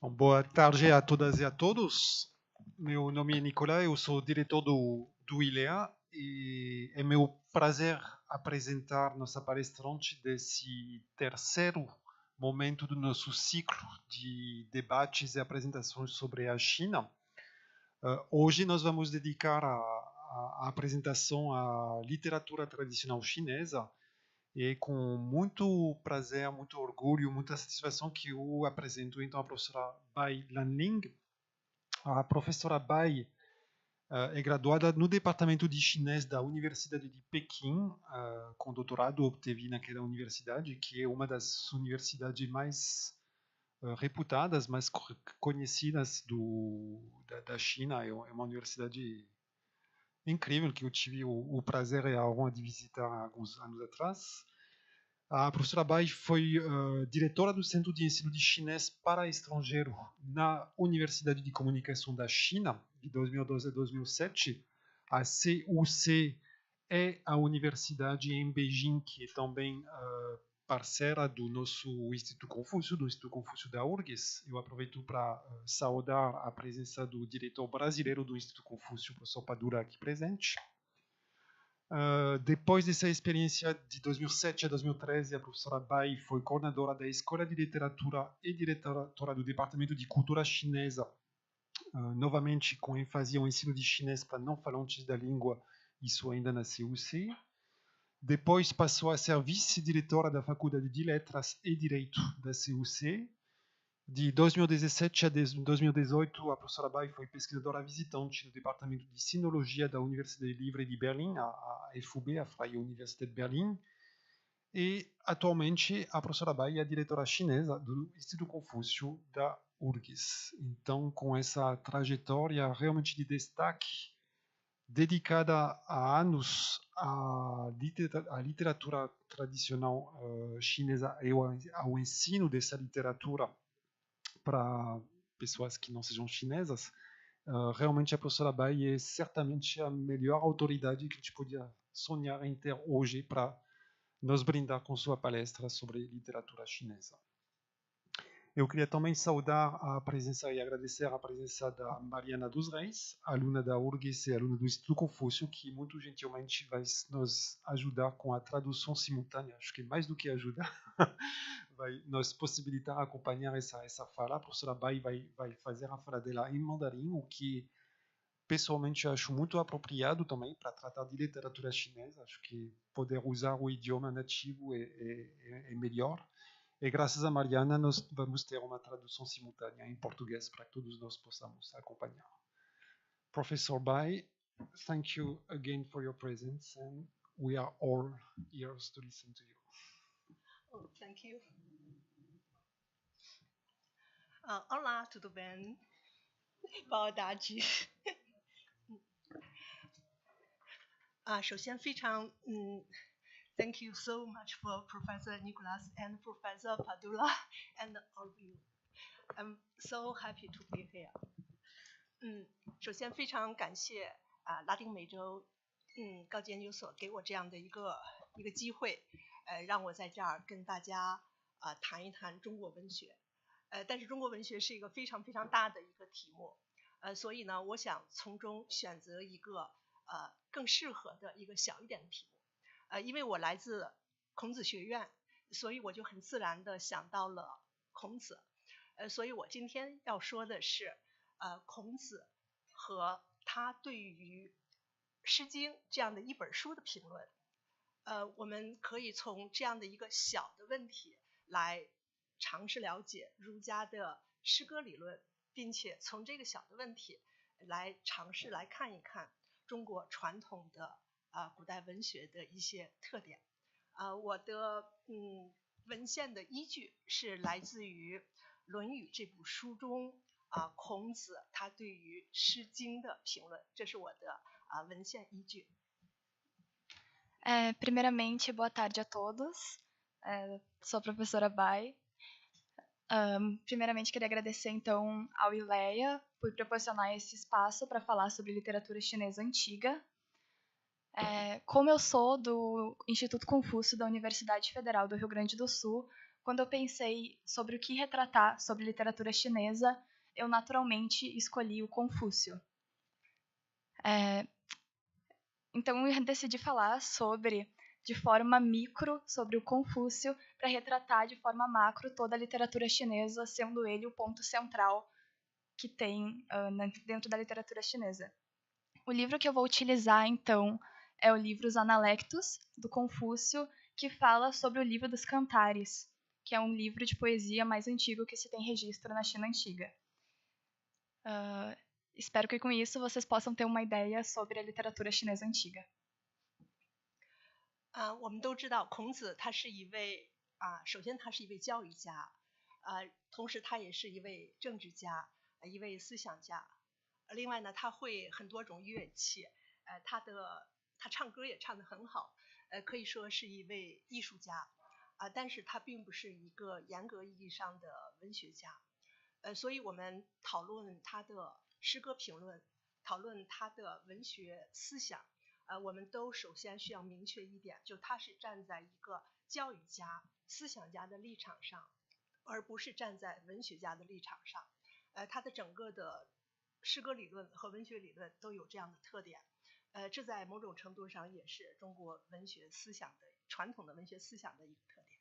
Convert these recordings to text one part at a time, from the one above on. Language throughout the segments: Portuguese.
Bom, boa tarde a todas e a todos. Meu nome é Nicolas, eu sou diretor do ILEA e é meu prazer apresentar nossa palestrante desse terceiro momento do nosso ciclo de debates e apresentações sobre a China. Hoje nós vamos dedicar a apresentação à literatura tradicional chinesa e com muito prazer, muito orgulho, muita satisfação que eu apresento então a professora Bai Lanling. A professora Bai é graduada no departamento de chinês da Universidade de Pequim, com doutorado obteve naquela universidade, que é uma das universidades mais reputadas, mais conhecidas da China. É uma universidade incrível que eu tive o prazer e a honra de visitar há alguns anos atrás. A professora Bai foi diretora do Centro de Ensino de Chinês para Estrangeiro na Universidade de Comunicação da China, de 2012 a 2007. A CUC é a universidade em Beijing, que é também parceira do nosso Instituto Confúcio, do Instituto Confúcio da URGS. Eu aproveito para saudar a presença do diretor brasileiro do Instituto Confúcio, o professor Padura, aqui presente. Depois dessa experiência de 2007 a 2013, a professora Bai foi coordenadora da Escola de Literatura e diretora do Departamento de Cultura Chinesa, novamente com ênfase ao ensino de chinês para não falantes da língua, isso ainda na CUC. Depois passou a ser vice-diretora da Faculdade de Letras e Direito da CUC. De 2017 a 2018, a professora Bai foi pesquisadora visitante no Departamento de Sinologia da Universidade Livre de Berlim, a FUB, a Freie Universität Berlim. E, atualmente, a professora Bai é a diretora chinesa do Instituto Confúcio da URGS. Então, com essa trajetória realmente de destaque, dedicada há anos à literatura tradicional chinesa e ao ensino dessa literatura para pessoas que não sejam chinesas, realmente a professora Bai é certamente a melhor autoridade que a gente podia sonhar em ter hoje para nos brindar com sua palestra sobre literatura chinesa. Eu queria também saudar a presença e agradecer a presença da Mariana dos Reis, aluna da URGS e aluna do Instituto Confúcio, que muito gentilmente vai nos ajudar com a tradução simultânea. Acho que mais do que ajudar, vai nos possibilitar acompanhar essa fala. A professora Bai vai fazer a fala dela em mandarim, o que pessoalmente acho muito apropriado também para tratar de literatura chinesa. Acho que poder usar o idioma nativo é melhor. E graças a Mariana, nós vamos ter uma tradução simultânea em português para que todos nós possamos acompanhar. Professor Bai, thank you again for your presence, and we are all ears to listen to you. Oh, thank you. Olá, tudo bem? Boa tarde. 首先非常thank you so much for Professor Nicolas and Professor Padula and all of you. I'm so happy to be here. 首先非常感谢拉丁美洲高级研究所给我这样的一个机会，让我在这儿跟大家谈一谈中国文学。但是中国文学是一个非常非常大的一个题目，所以呢，我想从中选择一个更适合的一个小一点的题目。因为我来自孔子学院，所以我就很自然地想到了孔子。所以我今天要说的是孔子和他对于《诗经》这样的一本书的评论。我们可以从这样的一个小的问题来尝试了解儒家的诗歌理论，并且从这个小的问题来尝试来看一看中国传统的古代文学的一些特点。我的文献的依据是来自于《论语》这部书中孔子他对于《诗经》的评论，这是我的文献依据。Primeiramente, boa tarde a todos. Sou a professora Bai. Primeiramente, queria agradecer, então, ao ILEA por proporcionar esse espaço para falar sobre literatura chinesa antiga. Como eu sou do Instituto Confúcio da Universidade Federal do Rio Grande do Sul, quando eu pensei sobre o que retratar sobre literatura chinesa, eu naturalmente escolhi o Confúcio. Então eu decidi falar de forma micro, sobre o Confúcio, para retratar de forma macro toda a literatura chinesa, sendo ele o ponto central que tem dentro da literatura chinesa. O livro que eu vou utilizar, então, é o livro Os Analectos, do Confúcio, que fala sobre o livro dos Cantares, que é um livro de poesia mais antigo que se tem registro na China antiga. Espero que com isso vocês possam ter uma ideia sobre a literatura chinesa antiga. 我们都知道孔子他是一位首先他是一位教育家，同时他也是一位政治家，一位思想家。另外呢，他会很多种乐器，他唱歌也唱得很好，可以说是一位艺术家，但是他并不是一个严格意义上的文学家，所以我们讨论他的诗歌评论，讨论他的文学思想。我们都首先需要明确一点，就他是站在一个教育家、思想家的立场上，而不是站在文学家的立场上。他的整个的诗歌理论和文学理论都有这样的特点。这在某种程度上也是中国文学思想的传统的文学思想的一个特点。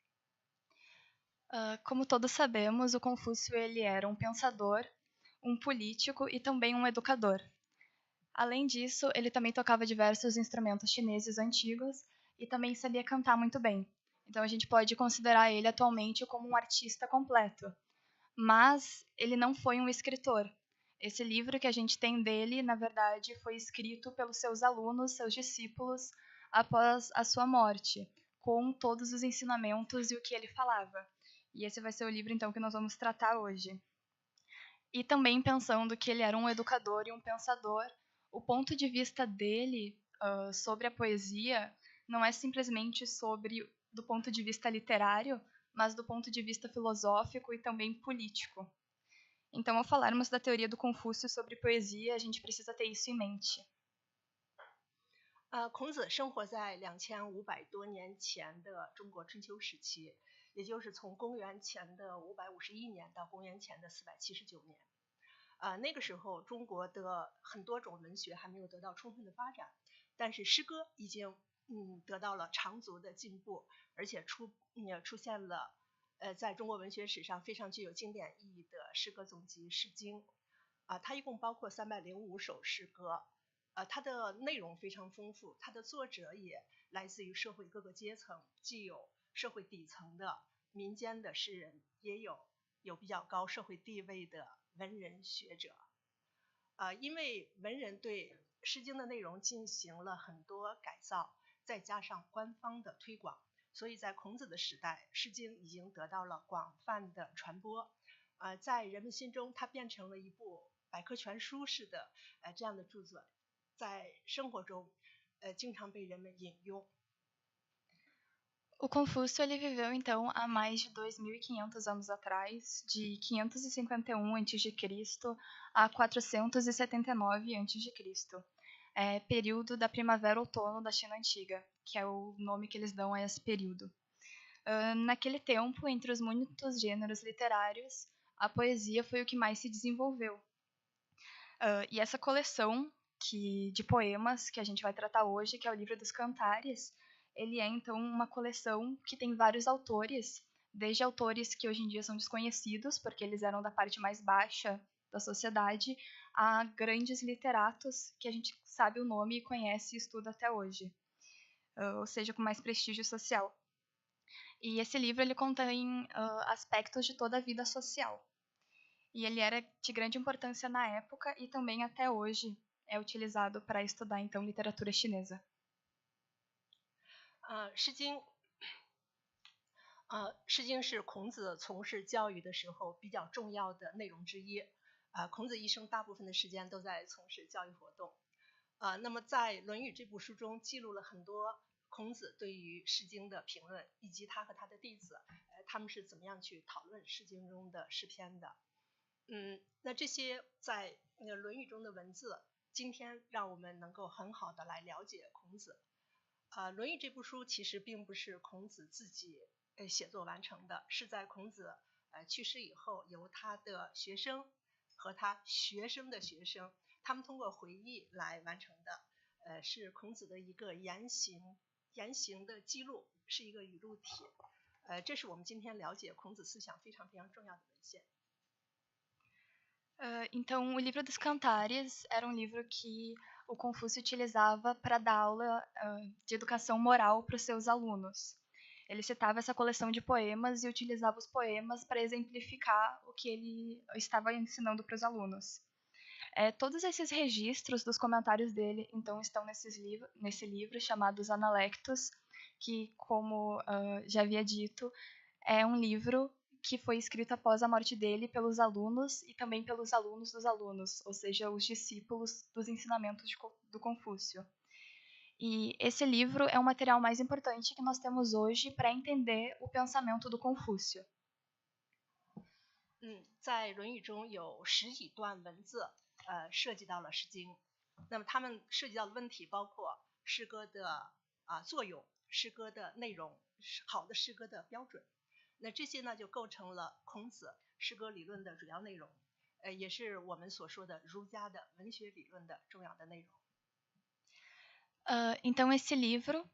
Como todos sabemos, o Confúcio ele era um pensador, um político e também um educador. Além disso, ele também tocava diversos instrumentos chineses antigos e também sabia cantar muito bem. Então a gente pode considerar ele atualmente como um artista completo. Mas ele não foi um escritor. Esse livro que a gente tem dele, na verdade, foi escrito pelos seus alunos, seus discípulos, após a sua morte, com todos os ensinamentos e o que ele falava. E esse vai ser o livro, então, que nós vamos tratar hoje. E também pensando que ele era um educador e um pensador, o ponto de vista dele sobre a poesia não é simplesmente do ponto de vista literário, mas do ponto de vista filosófico e também político. Então, ao falarmos da teoria do Confúcio sobre poesia, a gente precisa ter isso em mente. 孔子生活在2500多年前的中国春秋时期，也就是从公元前的551年到公元前的479年。那个时候中国的很多种文学还没有得到充分的发展，但是诗歌已经得到了长足的进步，而且出现了在中国文学史上非常具有经典意义的诗歌总集《诗经》。它一共包括305首诗歌，它的内容非常丰富，它的作者也来自于社会各个阶层，既有社会底层的民间的诗人，也有比较高社会地位的文人学者。因为文人对《诗经》的内容进行了很多改造，再加上官方的推广，所以在孔子的时代，《诗经》已经得到了广泛的传播。在人们心中，它变成了一部百科全书式的这样的著作，在生活中经常被人们引用。 O Confúcio ele viveu então há mais de 2.500 anos atrás, de 551 a.C. a 479 a.C., período da primavera-outono da China antiga, que é o nome que eles dão a esse período. Naquele tempo, entre os muitos gêneros literários, a poesia foi o que mais se desenvolveu. E essa coleção de poemas que a gente vai tratar hoje, que é o Livro dos Cantares, ele é, então, uma coleção que tem vários autores, desde autores que hoje em dia são desconhecidos, porque eles eram da parte mais baixa da sociedade, a grandes literatos que a gente sabe o nome e conhece e estuda até hoje, ou seja, com mais prestígio social. E esse livro ele contém aspectos de toda a vida social. E ele era de grande importância na época e também até hoje é utilizado para estudar, então, literatura chinesa. 诗经是孔子从事教育的时候比较重要的内容之一。孔子一生大部分的时间都在从事教育活动。那么在《论语》这部书中记录了很多孔子对于《诗经》的评论，以及他和他的弟子他们是怎么样去讨论《诗经》中的诗篇的。那这些在《论语》中的文字，今天让我们能够很好的来了解孔子。《论语》这部书其实并不是孔子自己写作完成的，是在孔子去世以后，由他的学生和他学生的学生，他们通过回忆来完成的，是孔子的一个言行的记录，是一个语录体。这是我们今天了解孔子思想非常非常重要的文献。Então, o livro dos Cantares era um livro que o Confúcio utilizava para dar aula de educação moral para os seus alunos. Ele citava essa coleção de poemas e utilizava os poemas para exemplificar o que ele estava ensinando para os alunos. Todos esses registros dos comentários dele, então, estão nesse livro chamado Os Analectos, que, como já havia dito, é um livro que foi escrito após a morte dele pelos alunos e também pelos alunos dos alunos, ou seja, os discípulos dos ensinamentos do Confúcio. E esse livro é o material mais importante que nós temos hoje para entender o pensamento do Confúcio. 在《论语》中有10几段文字，涉及到了《诗经》。那么它们涉及到的问题包括诗歌的作用、诗歌的内容、好的诗歌的标准。那这些呢，就构成了孔子诗歌理论的主要内容，也是我们所说的儒家的文学理论的重要的内容。Então, esse livro,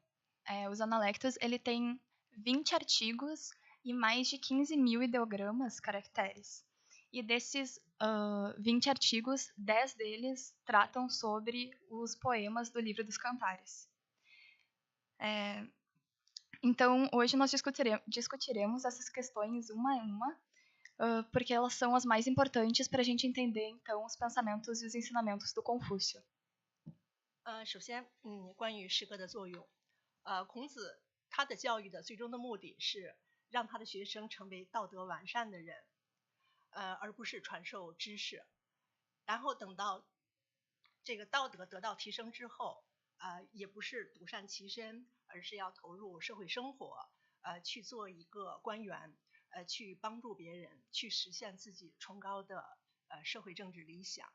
Os Analectos, ele tem 20 artigos e mais de 15.000 ideogramas, caracteres. E desses 20 artigos, 10 deles tratam sobre os poemas do livro dos Cantares. Então, hoje nós discutiremos essas questões uma a uma, porque elas são as mais importantes para a gente entender, então, os pensamentos e os ensinamentos do Confúcio. 首先，关于诗歌的作用，孔子他的教育的最终的目的是让他的学生成为道德完善的人，而不是传授知识。然后等到这个道德得到提升之后，也不是独善其身，而是要投入社会生活，去做一个官员，去帮助别人，去实现自己崇高的社会政治理想。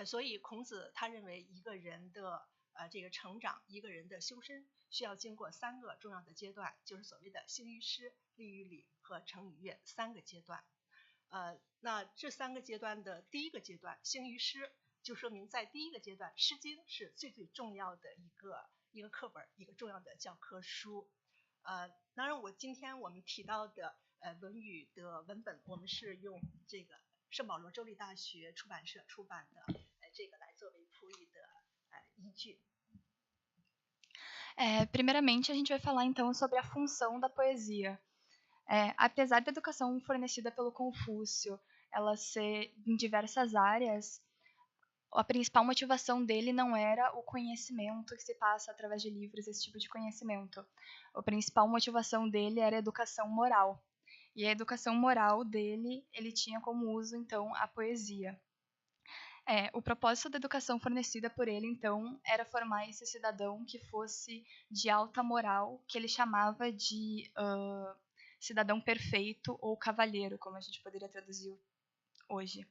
所以孔子他认为一个人的这个成长，一个人的修身，需要经过3个重要的阶段，就是所谓的兴于诗、立于礼和成于乐3个阶段。那这3个阶段的第一个阶段，兴于诗，就说明在第一个阶段，《诗经》是最最重要的一个课本，一个重要的教科书。当然，今天我们提到的《论语》的文本，我们是用这个圣保罗州立大学出版社出版的，这个来作为谱语的依据。Primeiramente, a gente vai falar então sobre a função da poesia. Apesar da educação fornecida pelo Confúcio ela ser em diversas áreas, a principal motivação dele não era o conhecimento que se passa através de livros, esse tipo de conhecimento. A principal motivação dele era a educação moral. E a educação moral dele, ele tinha como uso, então, a poesia. O propósito da educação fornecida por ele, então, era formar esse cidadão que fosse de alta moral, que ele chamava de cidadão perfeito ou cavalheiro, como a gente poderia traduzir hoje.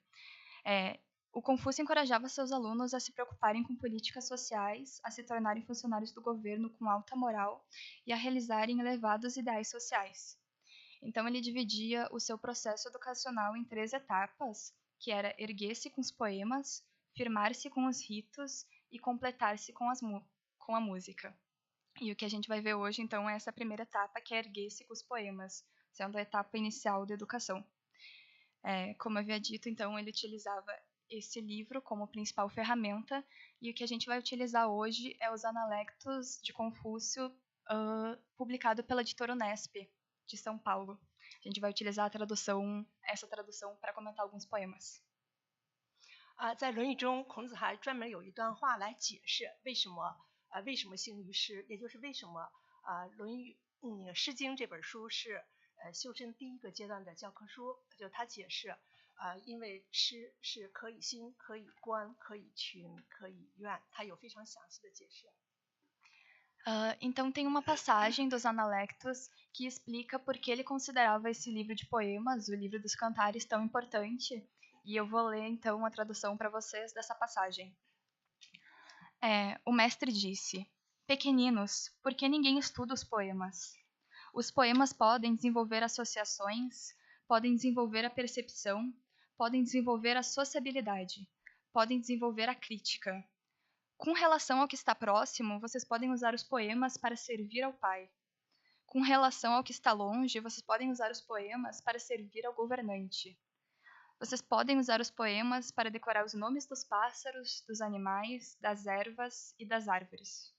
O Confúcio encorajava seus alunos a se preocuparem com políticas sociais, a se tornarem funcionários do governo com alta moral e a realizarem elevados ideais sociais. Então, ele dividia o seu processo educacional em 3 etapas, que era erguer-se com os poemas, firmar-se com os ritos e completar-se com a música. E o que a gente vai ver hoje, então, é essa primeira etapa, que é erguer-se com os poemas, sendo a etapa inicial da educação. Como eu havia dito, então, ele utilizava esse livro como principal ferramenta, e o que a gente vai utilizar hoje é os Analectos de Confúcio, publicado pela editora Unesp, de São Paulo. A gente vai utilizar essa tradução para comentar alguns poemas. 在《论语》中，孔子还专门有一段话来解释为什么兴于诗，也就是为什么论语《诗经》这本书是修身第一个阶段的教科书。就他解释，因为诗是可以兴、可以观、可以群、可以怨，他有非常详细的解释。Então, tem uma passagem dos Analectos que explica por que ele considerava esse livro de poemas, o livro dos Cantares, tão importante. E eu vou ler, então, a tradução para vocês dessa passagem. O mestre disse: Pequeninos, por que ninguém estuda os poemas? Os poemas podem desenvolver associações, podem desenvolver a percepção, podem desenvolver a sociabilidade, podem desenvolver a crítica. Com relação ao que está próximo, vocês podem usar os poemas para servir ao pai. Com relação ao que está longe, vocês podem usar os poemas para servir ao governante. Vocês podem usar os poemas para decorar os nomes dos pássaros, dos animais, das ervas e das árvores.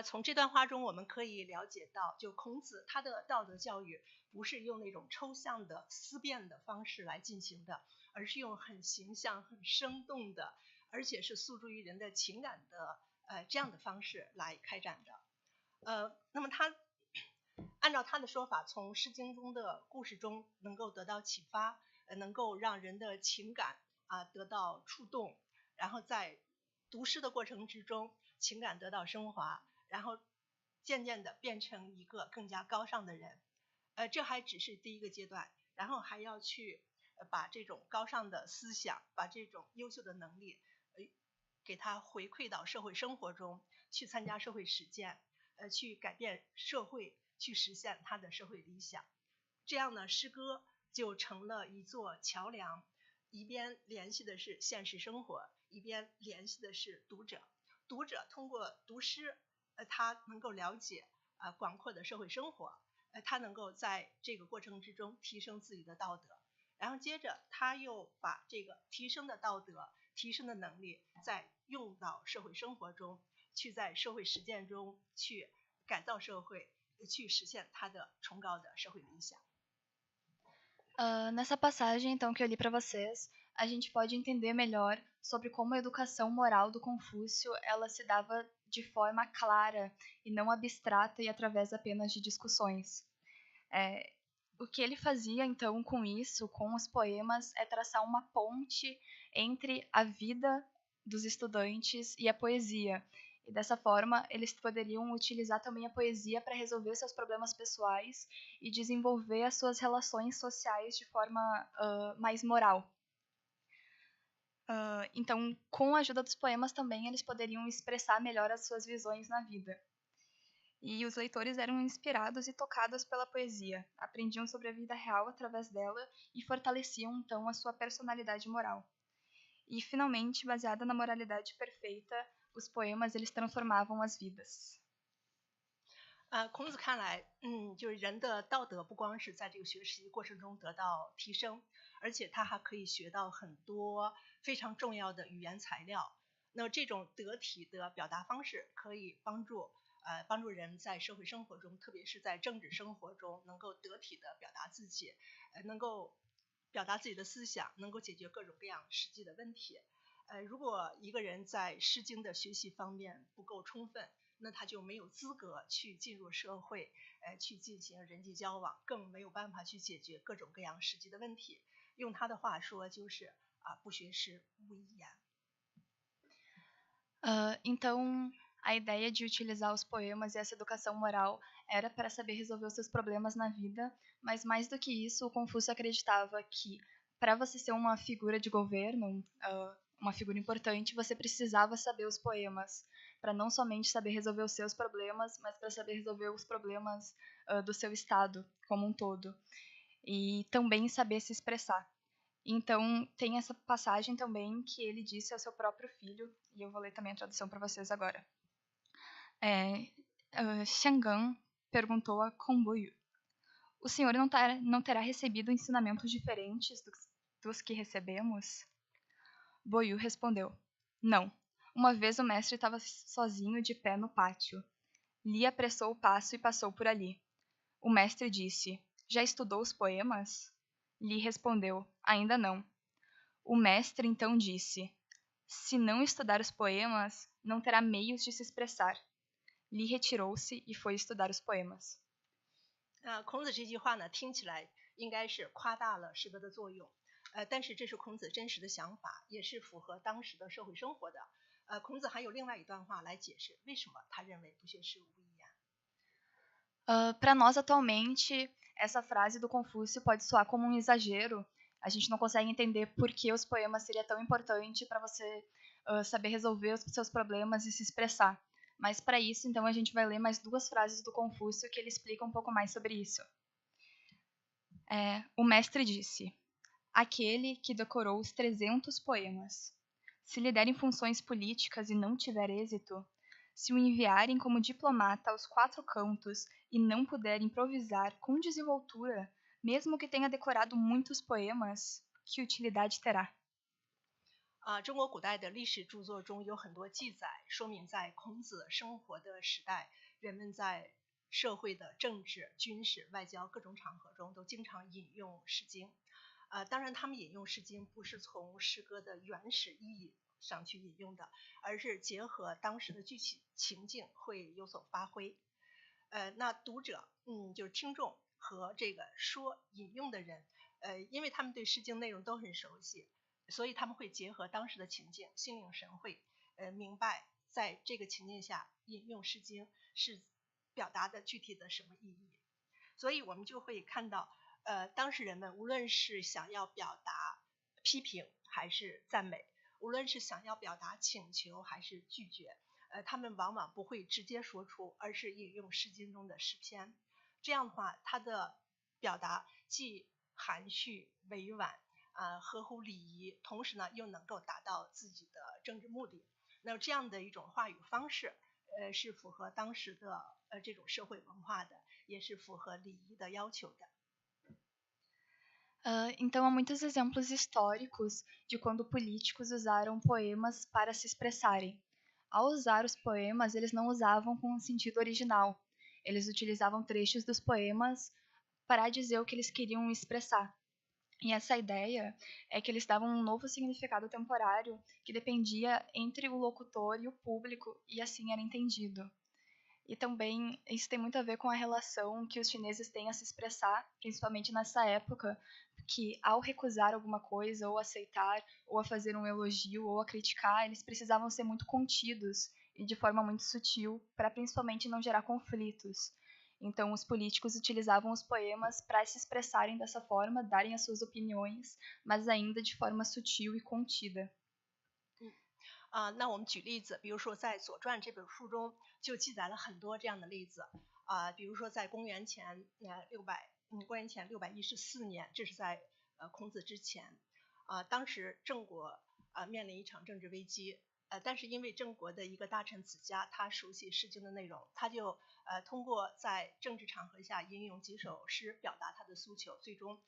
从这段话中，我们可以了解到，就孔子他的道德教育不是用那种抽象的思辨的方式来进行的，而是用很形象、很生动的，而且是诉诸于人的情感的这样的方式来开展的。那么他按照他的说法，从《诗经》中的故事中能够得到启发，能够让人的情感得到触动，然后在读诗的过程之中，情感得到升华，然后渐渐的变成一个更加高尚的人。这还只是第一个阶段，然后还要去把这种高尚的思想，把这种优秀的能力给他回馈到社会生活中，去参加社会实践，去改变社会，去实现他的社会理想。这样呢，诗歌就成了一座桥梁，一边联系的是现实生活，一边联系的是读者。读者通过读诗，他能够了解广阔的社会生活，他能够在这个过程之中提升自己的道德，然后接着他又把这个提升的道德、提升的能力再用到社会生活中，去在社会实践中去改造社会，去实现他的崇高的社会理想。Nessa passagem, então, que eu li para vocês, a gente pode entender melhor sobre como a educação moral do Confúcio ela se dava de forma clara e não abstrata e através apenas de discussões. O que ele fazia, então, com isso, com os poemas, é traçar uma ponte entre a vida dos estudantes e a poesia. E dessa forma, eles poderiam utilizar também a poesia para resolver seus problemas pessoais e desenvolver as suas relações sociais de forma mais moral. Então, com a ajuda dos poemas também, eles poderiam expressar melhor as suas visões na vida. E os leitores eram inspirados e tocados pela poesia, aprendiam sobre a vida real através dela e fortaleciam, então, a sua personalidade moral. E, finalmente, baseada na moralidade perfeita, os poemas eles transformavam as vidas. 孔子看来，就是人的道德不光是在这个学习过程中得到提升，而且他还可以学到很多非常重要的语言材料。那这种得体的表达方式可以帮助人在社会生活中，特别是在政治生活中，能够得体的表达自己，能够表达自己的思想，能够解决各种各样实际的问题。如果一个人在《诗经》的学习方面不够充分，那他就没有资格去进入社会，去进行人际交往，更没有办法去解决各种各样实际的问题。用他的话说，就是不学诗，无以言。Então, a ideia de utilizar os poemas e essa educação moral era para saber resolver os seus problemas na vida, mas mais do que isso, o Confúcio acreditava que para você ser uma figura de governo, uma figura importante, você precisava saber os poemas, para não somente saber resolver os seus problemas, mas para saber resolver os problemas do seu estado como um todo, e também saber se expressar. Então, tem essa passagem também que ele disse ao seu próprio filho, e eu vou ler também a tradução para vocês agora. Xiangan perguntou a Konbuyu: o senhor não terá recebido ensinamentos diferentes dos que recebemos? Boyu respondeu: não. Uma vez o mestre estava sozinho de pé no pátio. Li apressou o passo e passou por ali. O mestre disse: já estudou os poemas? Li respondeu: ainda não. O mestre então disse: se não estudar os poemas, não terá meios de se expressar. Li retirou-se e foi estudar os poemas. 孔子这句话呢，听起来应该是夸大了诗歌的作用，但是这是孔子真实的想法，也是符合当时的社会生活的。孔子还有另外一段话来解释为什么他认为不学诗无以言。Para nós atualmente, essa frase do Confúcio pode soar como um exagero. A gente não consegue entender por que os poemas seria tão importante para você saber resolver os seus problemas e se expressar. Mas para isso, então, a gente vai ler mais 2 frases do Confúcio que ele explica um pouco mais sobre isso. O mestre disse: aquele que decorou os 300 poemas, se lhe derem funções políticas e não tiver êxito, se o enviarem como diplomata aos 4 cantos e não puder improvisar com desenvoltura, mesmo que tenha decorado muitos poemas, que utilidade terá? 中国古代的历史著作中有很多记载，说明在孔子生活的时代，人们在社会的政治、军事、外交各种场合中都经常引用《诗经》。当然，他们引用《诗经》不是从诗歌的原始意义上去引用的，而是结合当时的具体情境会有所发挥。那读者，就是听众和这个引用的人，因为他们对《诗经》内容都很熟悉，所以他们会结合当时的情境，心领神会，明白在这个情境下引用《诗经》是表达的具体的什么意义。所以我们就会看到，当时人们无论是想要表达批评还是赞美，无论是想要表达请求还是拒绝，他们往往不会直接说出，而是引用《诗经》中的诗篇。这样的话，它的表达既含蓄委婉，合乎礼仪，同时呢又能够达到自己的政治目的。那这样的一种话语方式，是符合当时的这种社会文化的，也是符合礼仪的要求的。Então, há muitos exemplos históricos de quando políticos usaram poemas para se expressarem. Ao usar os poemas, eles não usavam com o sentido original. Eles utilizavam trechos dos poemas para dizer o que eles queriam expressar. E essa ideia é que eles davam um novo significado temporário que dependia entre o locutor e o público, e assim era entendido. E também isso tem muito a ver com a relação que os chineses têm a se expressar, principalmente nessa época, que ao recusar alguma coisa, ou aceitar, ou a fazer um elogio, ou a criticar, eles precisavam ser muito contidos e de forma muito sutil, para principalmente não gerar conflitos. Então, os políticos utilizavam os poemas para se expressarem dessa forma, darem as suas opiniões, mas ainda de forma sutil e contida. 那我们举例子，比如说在《左传》这本书中就记载了很多这样的例子。比如说在公元前614年，这是在孔子之前。当时郑国面临一场政治危机。但是因为郑国的一个大臣子嘉，他熟悉《诗经》的内容，他就通过在政治场合下引用几首诗表达他的诉求，最终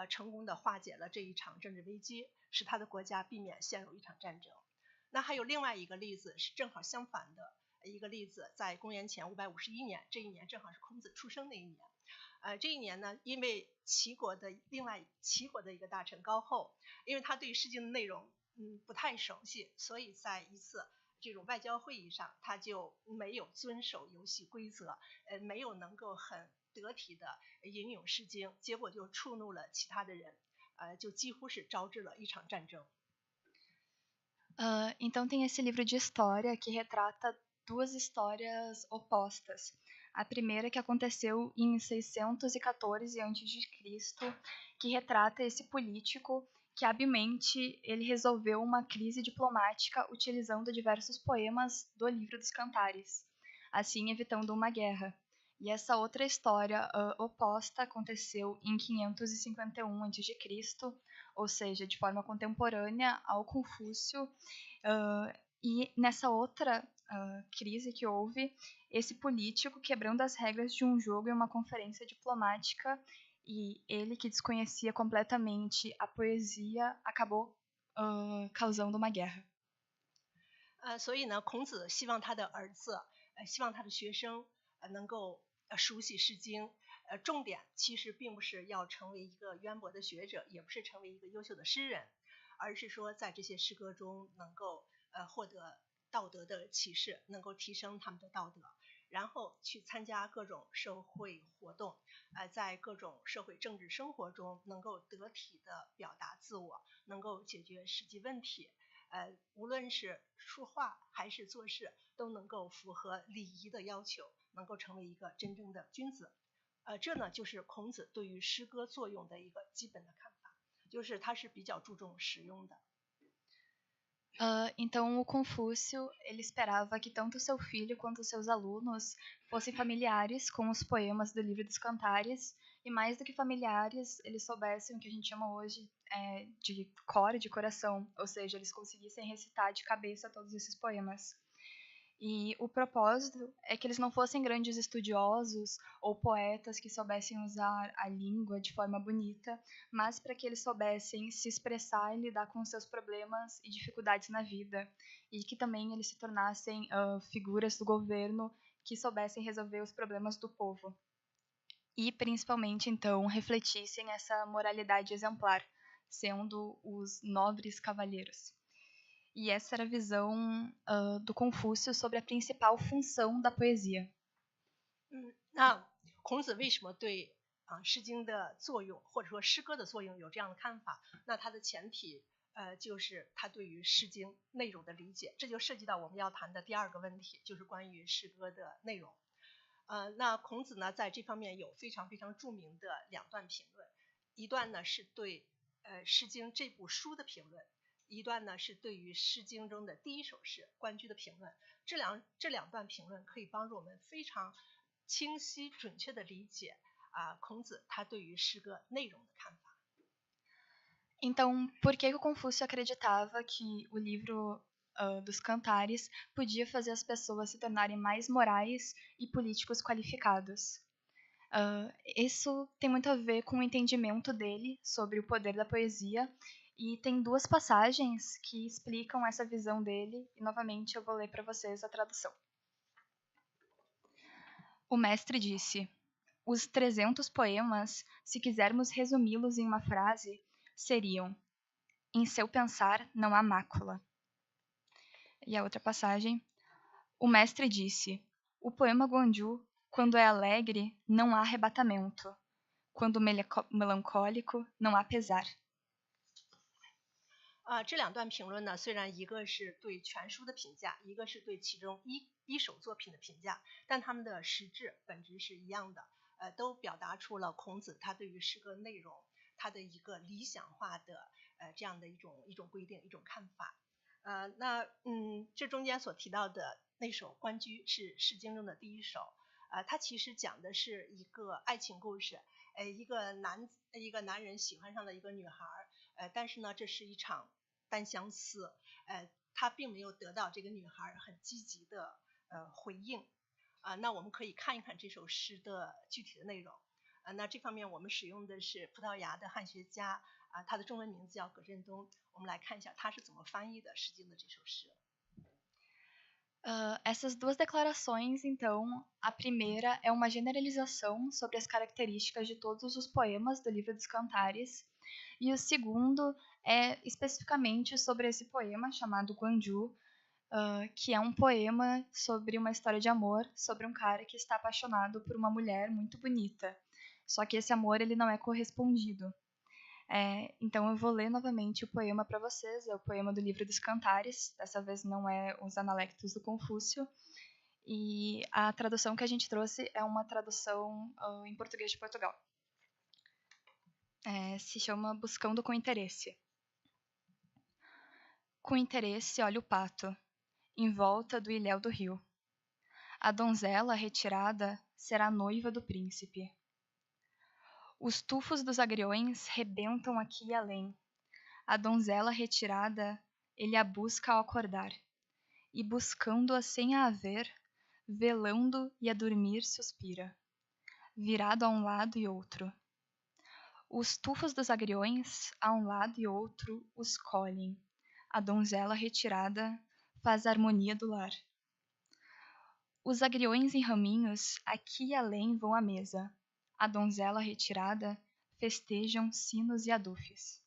成功的化解了这一场政治危机，使他的国家避免陷入一场战争。那还有另外一个例子是正好相反的一个例子，在公元前551年，这一年正好是孔子出生那一年。这一年呢，因为齐国的一个大臣高后，因为他对《诗经》的内容不太熟悉，所以在一次这种外交会议上，他就没有遵守游戏规则，没有能够很得体的引用《诗经》，结果就触怒了其他的人，就几乎是招致了一场战争。Então tem esse livro de história que retrata 2 histórias opostas. A primeira que aconteceu em 614 a.C., que retrata esse político que habilmente ele resolveu uma crise diplomática utilizando diversos poemas do livro dos Cantares, assim evitando uma guerra. E essa outra história oposta aconteceu em 551 a.C., ou seja, de forma contemporânea ao Confúcio. E nessa outra crise que houve, esse político quebrando as regras de um jogo em uma conferência diplomática, e ele que desconhecia completamente a poesia acabou causando uma guerra. 所以呢，孔子希望他的儿子，希望他的学生能够熟悉《诗经》。重点其实并不是要成为一个渊博的学者，也不是成为一个优秀的诗人，而是说在这些诗歌中能够获得道德的启示，能够提升他们的道德，然后去参加各种社会活动，在各种社会政治生活中能够得体的表达自我，能够解决实际问题，无论是说话还是做事都能够符合礼仪的要求，能够成为一个真正的君子。这呢就是孔子对于诗歌作用的一个基本的看法，就是他是比较注重实用的。Então, o Confúcio, ele esperava que tanto seu filho quanto seus alunos fossem familiares com os poemas do Livro dos Cantares, e mais do que familiares, eles soubessem o que a gente chama hoje de cor, de coração, ou seja, eles conseguissem recitar de cabeça todos esses poemas. E o propósito é que eles não fossem grandes estudiosos ou poetas que soubessem usar a língua de forma bonita, mas para que eles soubessem se expressar e lidar com os seus problemas e dificuldades na vida, e que também eles se tornassem figuras do governo que soubessem resolver os problemas do povo. E, principalmente, então, refletissem essa moralidade exemplar, sendo os nobres cavalheiros. E essa era a visão do Confúcio sobre a principal função da poesia. 那孔子为什么对诗经的作用或者说诗歌的作用有这样的看法？那他的前提就是他对于诗经内容的理解，这就涉及到我们要谈的第二个问题，就是关于诗歌的内容。那孔子呢在这方面有非常非常著名的2段评论，一段呢是对诗经这部书的评论，一段呢是对于诗经中的第一首诗《关雎》的评论。这两段评论可以帮助我们非常清晰准确的理解孔子他对于诗歌内容的看法。 Então, por que o Confúcio acreditava que o livro dos Cantares podia fazer as pessoas se tornarem mais morais e políticos qualificados? Isso tem muito a ver com o entendimento dele sobre o poder da poesia, e tem 2 passagens que explicam essa visão dele, e novamente eu vou ler para vocês a tradução. O mestre disse: os 300 poemas, se quisermos resumi-los em uma frase, seriam: em seu pensar não há mácula. E a outra passagem: o mestre disse: o poema Guanju, quando é alegre, não há arrebatamento. Quando melancólico, não há pesar. 这2段评论呢，虽然一个是对全书的评价，一个是对其中一首作品的评价，但他们的实质本质是一样的，都表达出了孔子他对于诗歌内容他的一个理想化的这样的一种规定，一种看法。那这中间所提到的那首《关雎》是诗经中的第一首，它其实讲的是一个爱情故事，一个男人喜欢上了一个女孩，但是呢，这是一场单相思，他并没有得到这个女孩很积极的回应。那我们可以看一看这首诗的具体的内容。那这方面我们使用的是葡萄牙的汉学家他的中文名字叫葛振东，我们来看一下他是怎么翻译的《诗经》的这首诗。 Essas 2 declarações, então, a primeira é uma generalização sobre as características de todos os poemas do Livro dos Cantares, e o segundo é especificamente sobre esse poema chamado Guanju, que é um poema sobre uma história de amor, sobre um cara que está apaixonado por uma mulher muito bonita, só que esse amor ele não é correspondido. Então eu vou ler novamente o poema para vocês, é o poema do Livro dos Cantares, dessa vez não é os Analectos do Confúcio, e a tradução que a gente trouxe é uma tradução em português de Portugal. Se chama Buscando com Interesse. Com interesse olha o pato, em volta do ilhéu do rio. A donzela retirada será noiva do príncipe. Os tufos dos agriões rebentam aqui e além. A donzela retirada, ele a busca ao acordar. E buscando-a sem a haver, velando e a dormir suspira, virado a um lado e outro. Os tufos dos agriões, a um lado e outro, os colhem. A donzela retirada faz a harmonia do lar. Os agriões em raminhos, aqui e além vão à mesa. A donzela retirada festejam sinos e adufes.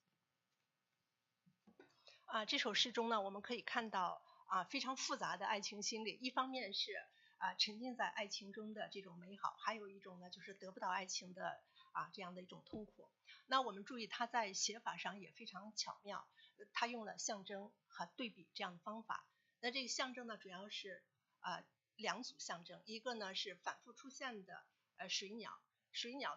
这首诗中呢，我们可以看到非常复杂的爱情心理，一方面是沉浸在爱情中的这种美好，还有一种呢就是得不到爱情的这样的一种痛苦。那我们注意他在写法上也非常巧妙，他用了象征和对比这样的方法。那这个象征呢主要是2组象征，一个呢是反复出现的水鸟，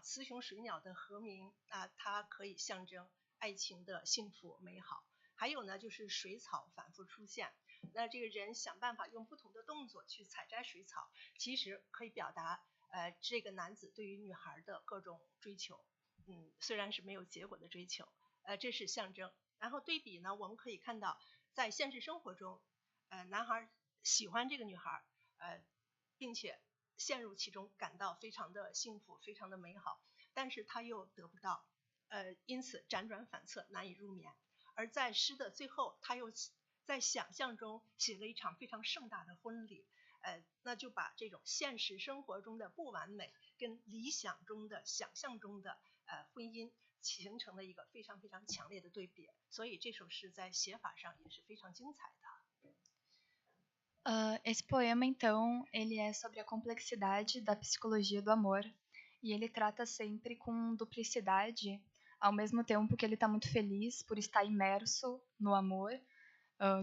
雌雄水鸟的和鸣它可以象征爱情的幸福美好。还有呢就是水草反复出现，那这个人想办法用不同的动作去采摘水草，其实可以表达这个男子对于女孩的各种追求，虽然是没有结果的追求，这是象征。然后对比呢，我们可以看到在现实生活中，男孩喜欢这个女孩，并且陷入其中，感到非常的幸福，非常的美好，但是他又得不到，因此辗转反侧，难以入眠。而在诗的最后，他又在想象中写了一场非常盛大的婚礼，那就把这种现实生活中的不完美跟理想中的想象中的婚姻形成了一个非常非常强烈的对比，所以这首诗在写法上也是非常精彩的。Esse poema, então, ele é sobre a complexidade da psicologia do amor, e ele trata sempre com duplicidade, ao mesmo tempo que ele está muito feliz por estar imerso no amor,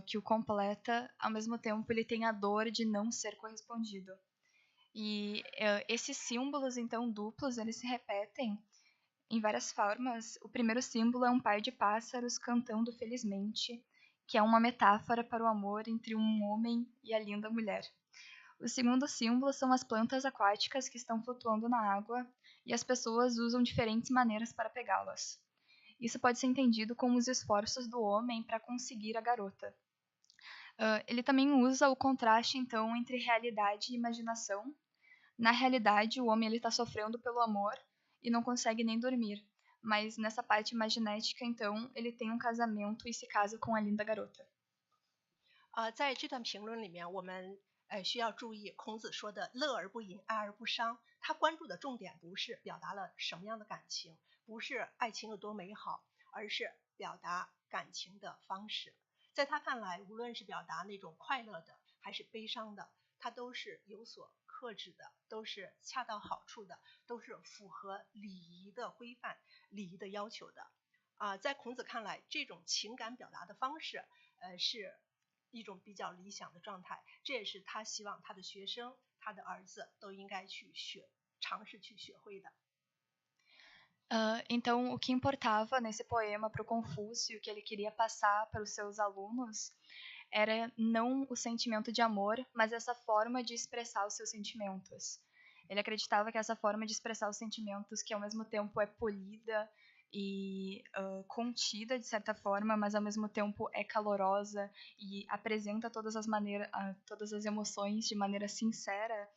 que o completa, ao mesmo tempo ele tem a dor de não ser correspondido. E esses símbolos, então, duplos, eles se repetem em várias formas. O primeiro símbolo é um par de pássaros cantando felizmente, que é uma metáfora para o amor entre um homem e a linda mulher. O segundo símbolo são as plantas aquáticas que estão flutuando na água e as pessoas usam diferentes maneiras para pegá-las. Isso pode ser entendido como os esforços do homem para conseguir a garota. Ele também usa o contraste, então, entre realidade e imaginação. Na realidade, o homem está sofrendo pelo amor e não consegue nem dormir. Mas nessa parte imaginética, então, ele tem um casamento e se casa com a linda garota. 在这段评论里面，我们需要注意孔子说的乐而不淫，爱而不伤。他关注的重点不是表达了什么样的感情，不是爱情有多美好，而是表达感情的方式。在他看来，无论是表达那种快乐的还是悲伤的，它都是有所克制的，都是恰到好处的，都是符合礼仪的规范、礼仪的要求的。在孔子看来，这种情感表达的方式，是一种比较理想的状态，这也是他希望他的学生、他的儿子都应该去尝试去学会的。Então, o que importava nesse poema para o Confúcio, que ele queria passar para os seus alunos, era não o sentimento de amor, mas essa forma de expressar os seus sentimentos. Ele acreditava que essa forma de expressar os sentimentos, que ao mesmo tempo é polida e contida de certa forma, mas ao mesmo tempo é calorosa e apresenta todas as emoções de maneira sincera,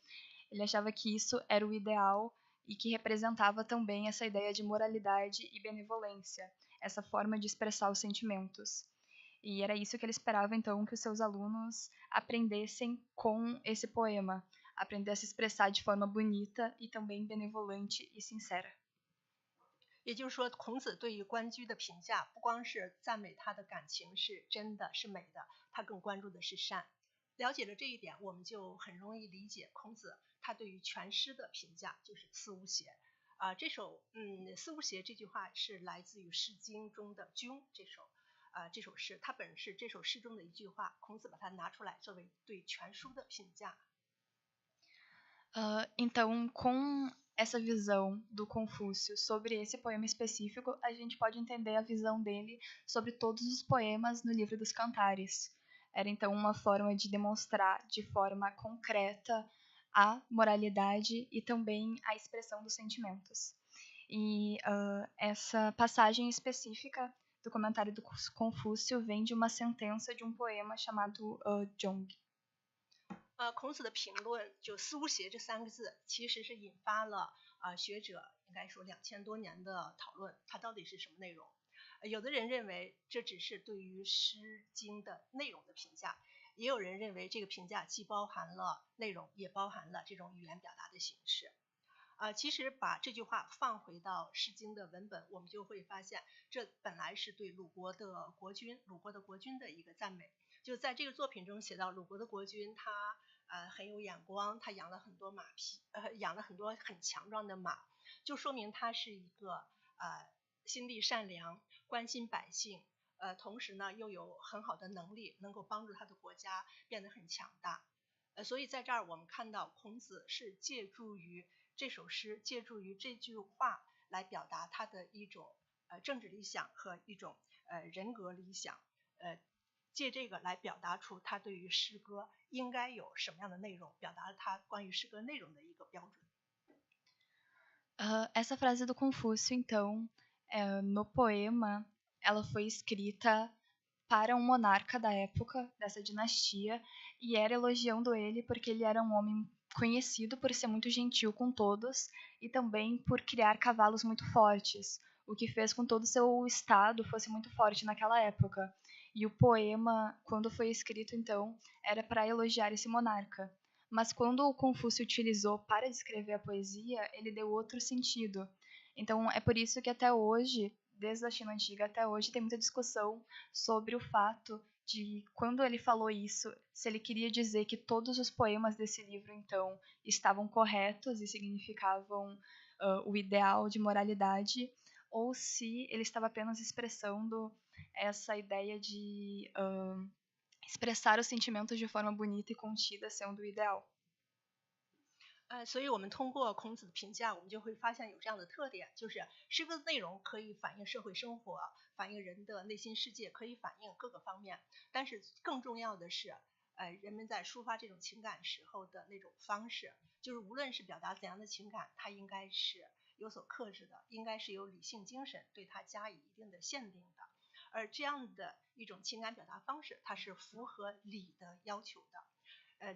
ele achava que isso era o ideal e que representava também essa ideia de moralidade e benevolência, essa forma de expressar os sentimentos. E era isso que ele esperava, então, que os seus alunos aprendessem com esse poema, aprender a se expressar de forma bonita e também benevolente e sincera. 也就是说，孔子对于关雎的评价，不光是赞美他的感情是真的是美的，他更关注的是善。了解了这一点，我们就很容易理解孔子他对于全诗的评价，就是思无邪。这首思无邪这句话是来自于《诗经》中的《君》这首诗，它本是这首诗中的一句话，孔子把它拿出来作为对全书的评价。Então, com essa visão do Confúcio sobre esse poema específico, a gente pode entender a visão dele sobre todos os poemas no livro dos Cantares. Era então uma forma de demonstrar de forma concreta a moralidade e também a expressão dos sentimentos. E essa passagem específica do comentário do Confúcio vem de uma sentença de um poema chamado Jong. 孔子的评论就思无邪这3个字，其实是引发了学者应该说2000多年的讨论，它到底是什么内容？有的人认为这只是对于《诗经》的内容的评价，也有人认为这个评价既包含了内容，也包含了这种语言表达的形式。其实把这句话放回到《诗经》的文本，我们就会发现，这本来是对鲁国的国君的一个赞美。就在这个作品中写到，鲁国的国君他很有眼光，他养了很多马匹，养了很多很强壮的马，就说明他是一个心地善良、关心百姓，同时呢又有很好的能力，能够帮助他的国家变得很强大。所以在这儿我们看到孔子是借助于这首诗，借助于这句话来表达他的一种政治理想和一种人格理想。借这个来表达出他对于诗歌应该有什么样的内容，表达了他关于诗歌内容的一个标准。Essa frase do Confúcio, então, no poema, ela foi escrita para um monarca da época, dessa dinastia, e era elogiando ele porque ele era um homem conhecido por ser muito gentil com todos e também por criar cavalos muito fortes, o que fez com que todo o seu estado fosse muito forte naquela época. E o poema, quando foi escrito, então, era para elogiar esse monarca. Mas quando o Confúcio utilizou para descrever a poesia, ele deu outro sentido. Então, é por isso que até hoje, desde a China Antiga até hoje, tem muita discussão sobre o fato de, quando ele falou isso, se ele queria dizer que todos os poemas desse livro, então, estavam corretos e significavam o ideal de moralidade, ou se ele estava apenas expressando essa ideia de expressar os sentimentos de forma bonita e contida sendo o ideal. 所以我们通过孔子的评价，我们就会发现有这样的特点，就是诗歌的内容可以反映社会生活，反映人的内心世界，可以反映各个方面。但是更重要的是，人们在抒发这种情感时候的那种方式，就是无论是表达怎样的情感，它应该是有所克制的，应该是有理性精神对它加以一定的限定的。而这样的一种情感表达方式，它是符合礼的要求的。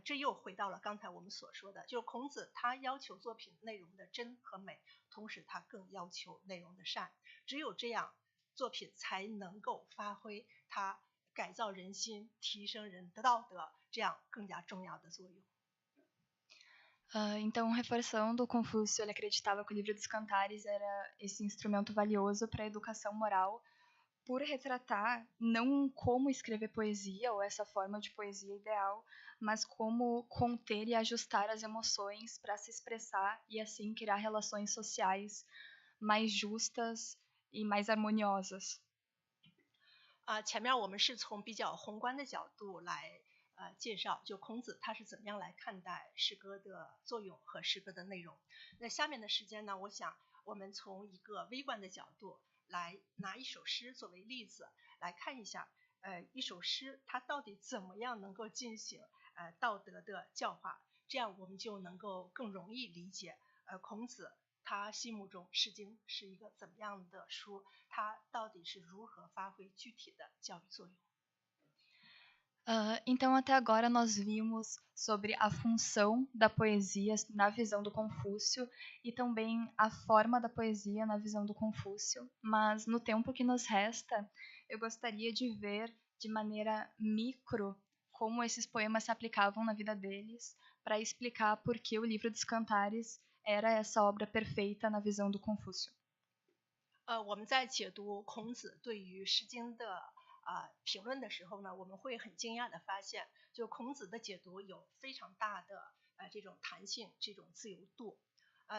这又回到了刚才我们所说的，就是孔子他要求作品内容的真和美，同时他更要求内容的善。只有这样，作品才能够发挥它改造人心、提升人的道德这样更加重要的作用。Então, reforçando, Confúcio ele acreditava que o livro dos Cantares era esse instrumento valioso para a educação moral, por retratar não como escrever poesia ou essa forma de poesia ideal, mas como conter e ajustar as emoções para se expressar e assim criar relações sociais mais justas e mais harmoniosas. 前面我们是从比较宏观的角度来介绍，就孔子他是怎么样来看待诗歌的作用和诗歌的内容。那下面的时间呢，我想我们从一个微观的角度来拿一首诗作为例子来看一下，一首诗它到底怎么样能够进行道德的教化，这样我们就能够更容易理解孔子他心目中《诗经》是一个怎么样的书，它到底是如何发挥具体的教育作用。Então, até agora nós vimos sobre a função da poesia na visão do Confúcio e também a forma da poesia na visão do Confúcio, mas no tempo que nos resta, eu gostaria de ver de maneira micro como esses poemas se aplicavam na vida deles, para explicar por que o livro dos Cantares era essa obra perfeita na visão do Confúcio. 我们在解读孔子对于《诗经》的评论的时候呢，我们会很惊讶的发现，就孔子的解读有非常大的这种弹性，这种自由度。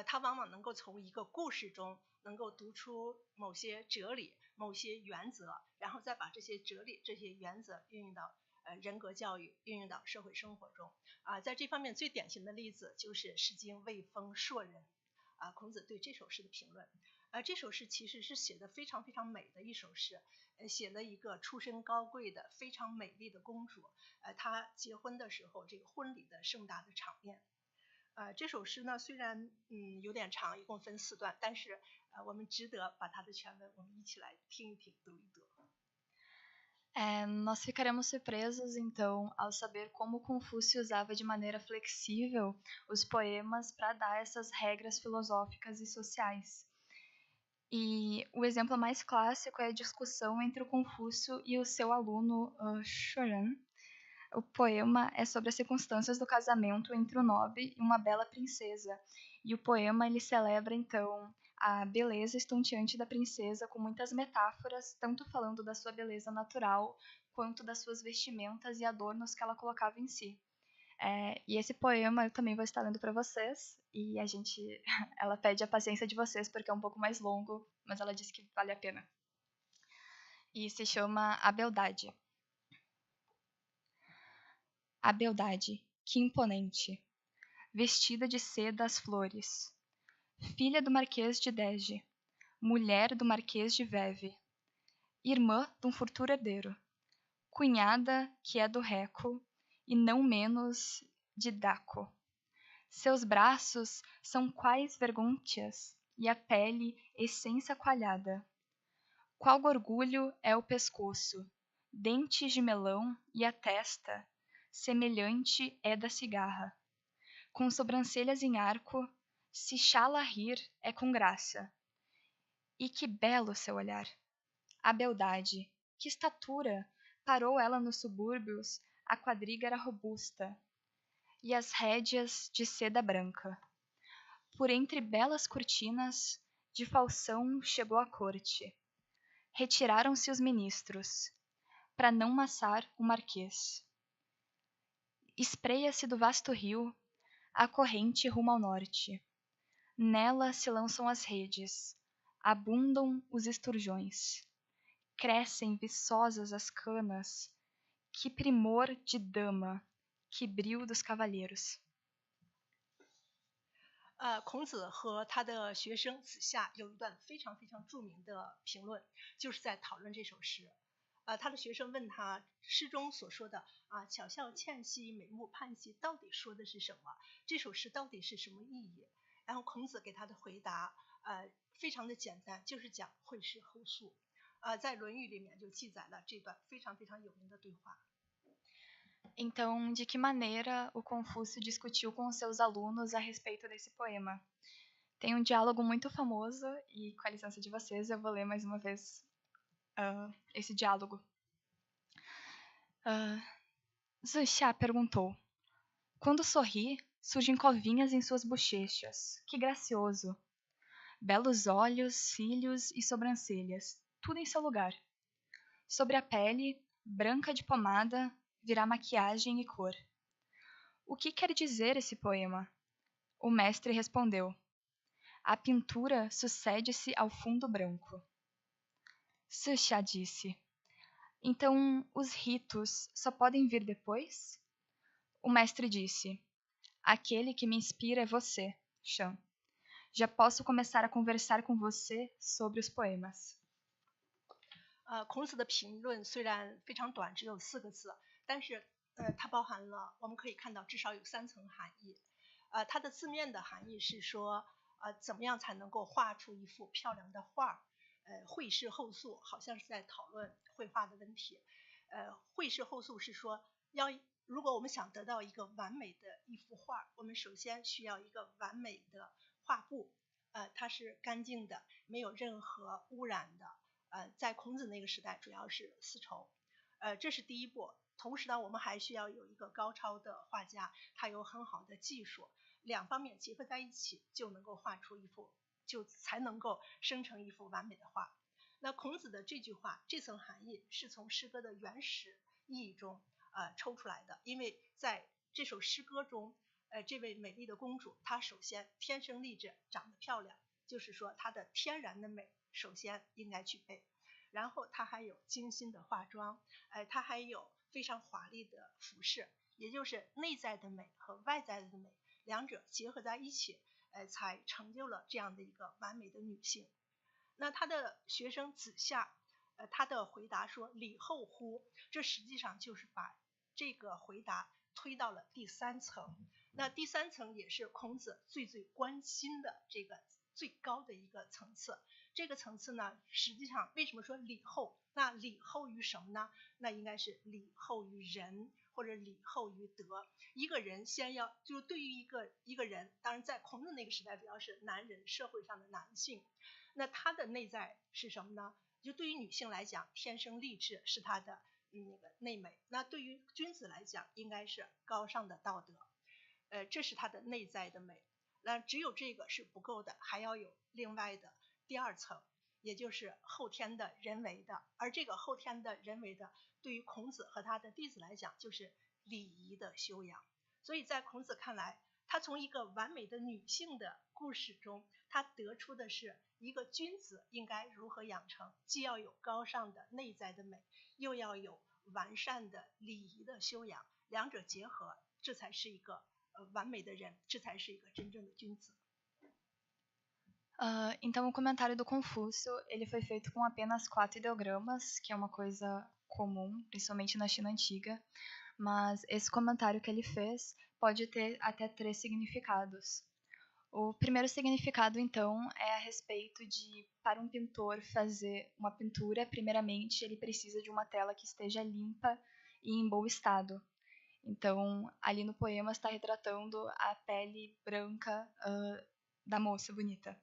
他往往能够从一个故事中能够读出某些哲理、某些原则，然后再把这些哲理、这些原则运用到人格教育，运用到社会生活中。在这方面最典型的例子就是《诗经·卫风·硕人》孔子对这首诗的评论。这首诗其实是写的非常非常美的一首诗，写了一个出身高贵的非常美丽的公主，她结婚的时候这个婚礼的盛大的场面。这首诗呢虽然有点长，一共分4段，但是我们值得把它的全文我们一起来听一听，读一读。Nós ficaremos surpresos, então, ao saber como Confúcio usava de maneira flexível os poemas para dar essas regras filosóficas e sociais. E o exemplo mais clássico é a discussão entre o Confúcio e o seu aluno Shoran. O poema é sobre as circunstâncias do casamento entre um nobre e uma bela princesa. E o poema ele celebra, então, a beleza estonteante da princesa com muitas metáforas, tanto falando da sua beleza natural, quanto das suas vestimentas e adornos que ela colocava em si. E esse poema eu também vou estar lendo para vocês, e ela pede a paciência de vocês porque é um pouco mais longo, mas ela disse que vale a pena. E se chama A Beldade. A beldade, que imponente, vestida de seda as flores, filha do Marquês de Dege, mulher do Marquês de Veve, irmã de um futuro herdeiro, cunhada que é do Reco, e não menos de Daco. Seus braços são quais vergôntias, e a pele essência coalhada. Qual orgulho é o pescoço, dentes de melão e a testa, semelhante é da cigarra. Com sobrancelhas em arco, se chala a rir é com graça. E que belo seu olhar! A beldade, que estatura! Parou ela nos subúrbios, a quadriga era robusta, e as rédeas de seda branca. Por entre belas cortinas, de falsão chegou a corte. Retiraram-se os ministros, para não maçar o marquês. Espreia-se do vasto rio a corrente rumo ao norte. Nela se lançam as redes, abundam os esturjões. Crescem viçosas as canas, que primor de dama, que brio dos cavalheiros. 孔子和他的学生子夏有一段非常非常著名的评论，就是在讨论这首诗。他的学生问他诗中所说的巧笑倩兮，美目盼兮，到底说的是什么？这首诗到底是什么意义？然后孔子给他的回答非常的简单，就是讲会诗后述。在《论语》里面就记载了这段非常非常有名的对话。 Então, de que maneira o Confúcio discutiu com os seus alunos a respeito desse poema? Tem um diálogo muito famoso, e com a licença de vocês, eu vou ler mais uma vez esse diálogo. Zixia perguntou: quando sorri, surgem covinhas em suas bochechas. Que gracioso! Belos olhos, cílios e sobrancelhas, tudo em seu lugar. Sobre a pele, branca de pomada, virá maquiagem e cor. O que quer dizer esse poema? O mestre respondeu: a pintura sucede-se ao fundo branco. Zixia disse: então os ritos só podem vir depois? O mestre disse: aquele que me inspira é você, Shan. Já posso começar a conversar com você sobre os poemas. 孔子的评论虽然非常短，只有4个字，但是它包含了我们可以看到至少有3层含义。它的字面的含义是说，怎么样才能够画出一幅漂亮的画？绘事后述好像是在讨论绘画的问题。绘事后述是说，如果我们想得到一个完美的一幅画，我们首先需要一个完美的画布，它是干净的，没有任何污染的。在孔子那个时代，主要是丝绸，这是第一步。同时呢，我们还需要有一个高超的画家，他有很好的技术，两方面结合在一起，就能够画出一幅，就才能够生成一幅完美的画。那孔子的这句话，这层含义是从诗歌的原始意义中抽出来的，因为在这首诗歌中，这位美丽的公主，她首先天生丽质，长得漂亮，就是说她的天然的美首先应该具备，然后她还有精心的化妆，她还有非常华丽的服饰，也就是内在的美和外在的美两者结合在一起，才成就了这样的一个完美的女性。那他的学生子夏，他的回答说礼后乎，这实际上就是把这个回答推到了第3层。那第3层也是孔子最关心的这个最高的一个层次。这个层次呢，实际上为什么说礼后？那礼后于什么呢？那应该是礼后于人，或者礼后于德。一个人先要，就对于一个人，当然在孔子那个时代主要是男人，社会上的男性，那他的内在是什么呢？就对于女性来讲，天生丽质是她的那个内美，那对于君子来讲，应该是高尚的道德，这是他的内在的美。那只有这个是不够的，还要有另外的第2层，也就是后天的人为的。而这个后天的人为的，对于孔子和他的弟子来讲，就是礼仪的修养。所以在孔子看来，他从一个完美的女性的故事中，他得出的是一个君子应该如何养成，既要有高尚的内在的美，又要有完善的礼仪的修养，两者结合，这才是一个完美的人，这才是一个真正的君子。Então o comentário do Confúcio ele foi feito com apenas 4 ideogramas, que é uma coisa comum, principalmente na China antiga, mas esse comentário que ele fez pode ter até 3 significados. O primeiro significado, então, é a respeito de, para um pintor fazer uma pintura, primeiramente ele precisa de uma tela que esteja limpa e em bom estado. Então, ali no poema está retratando a pele branca da moça bonita.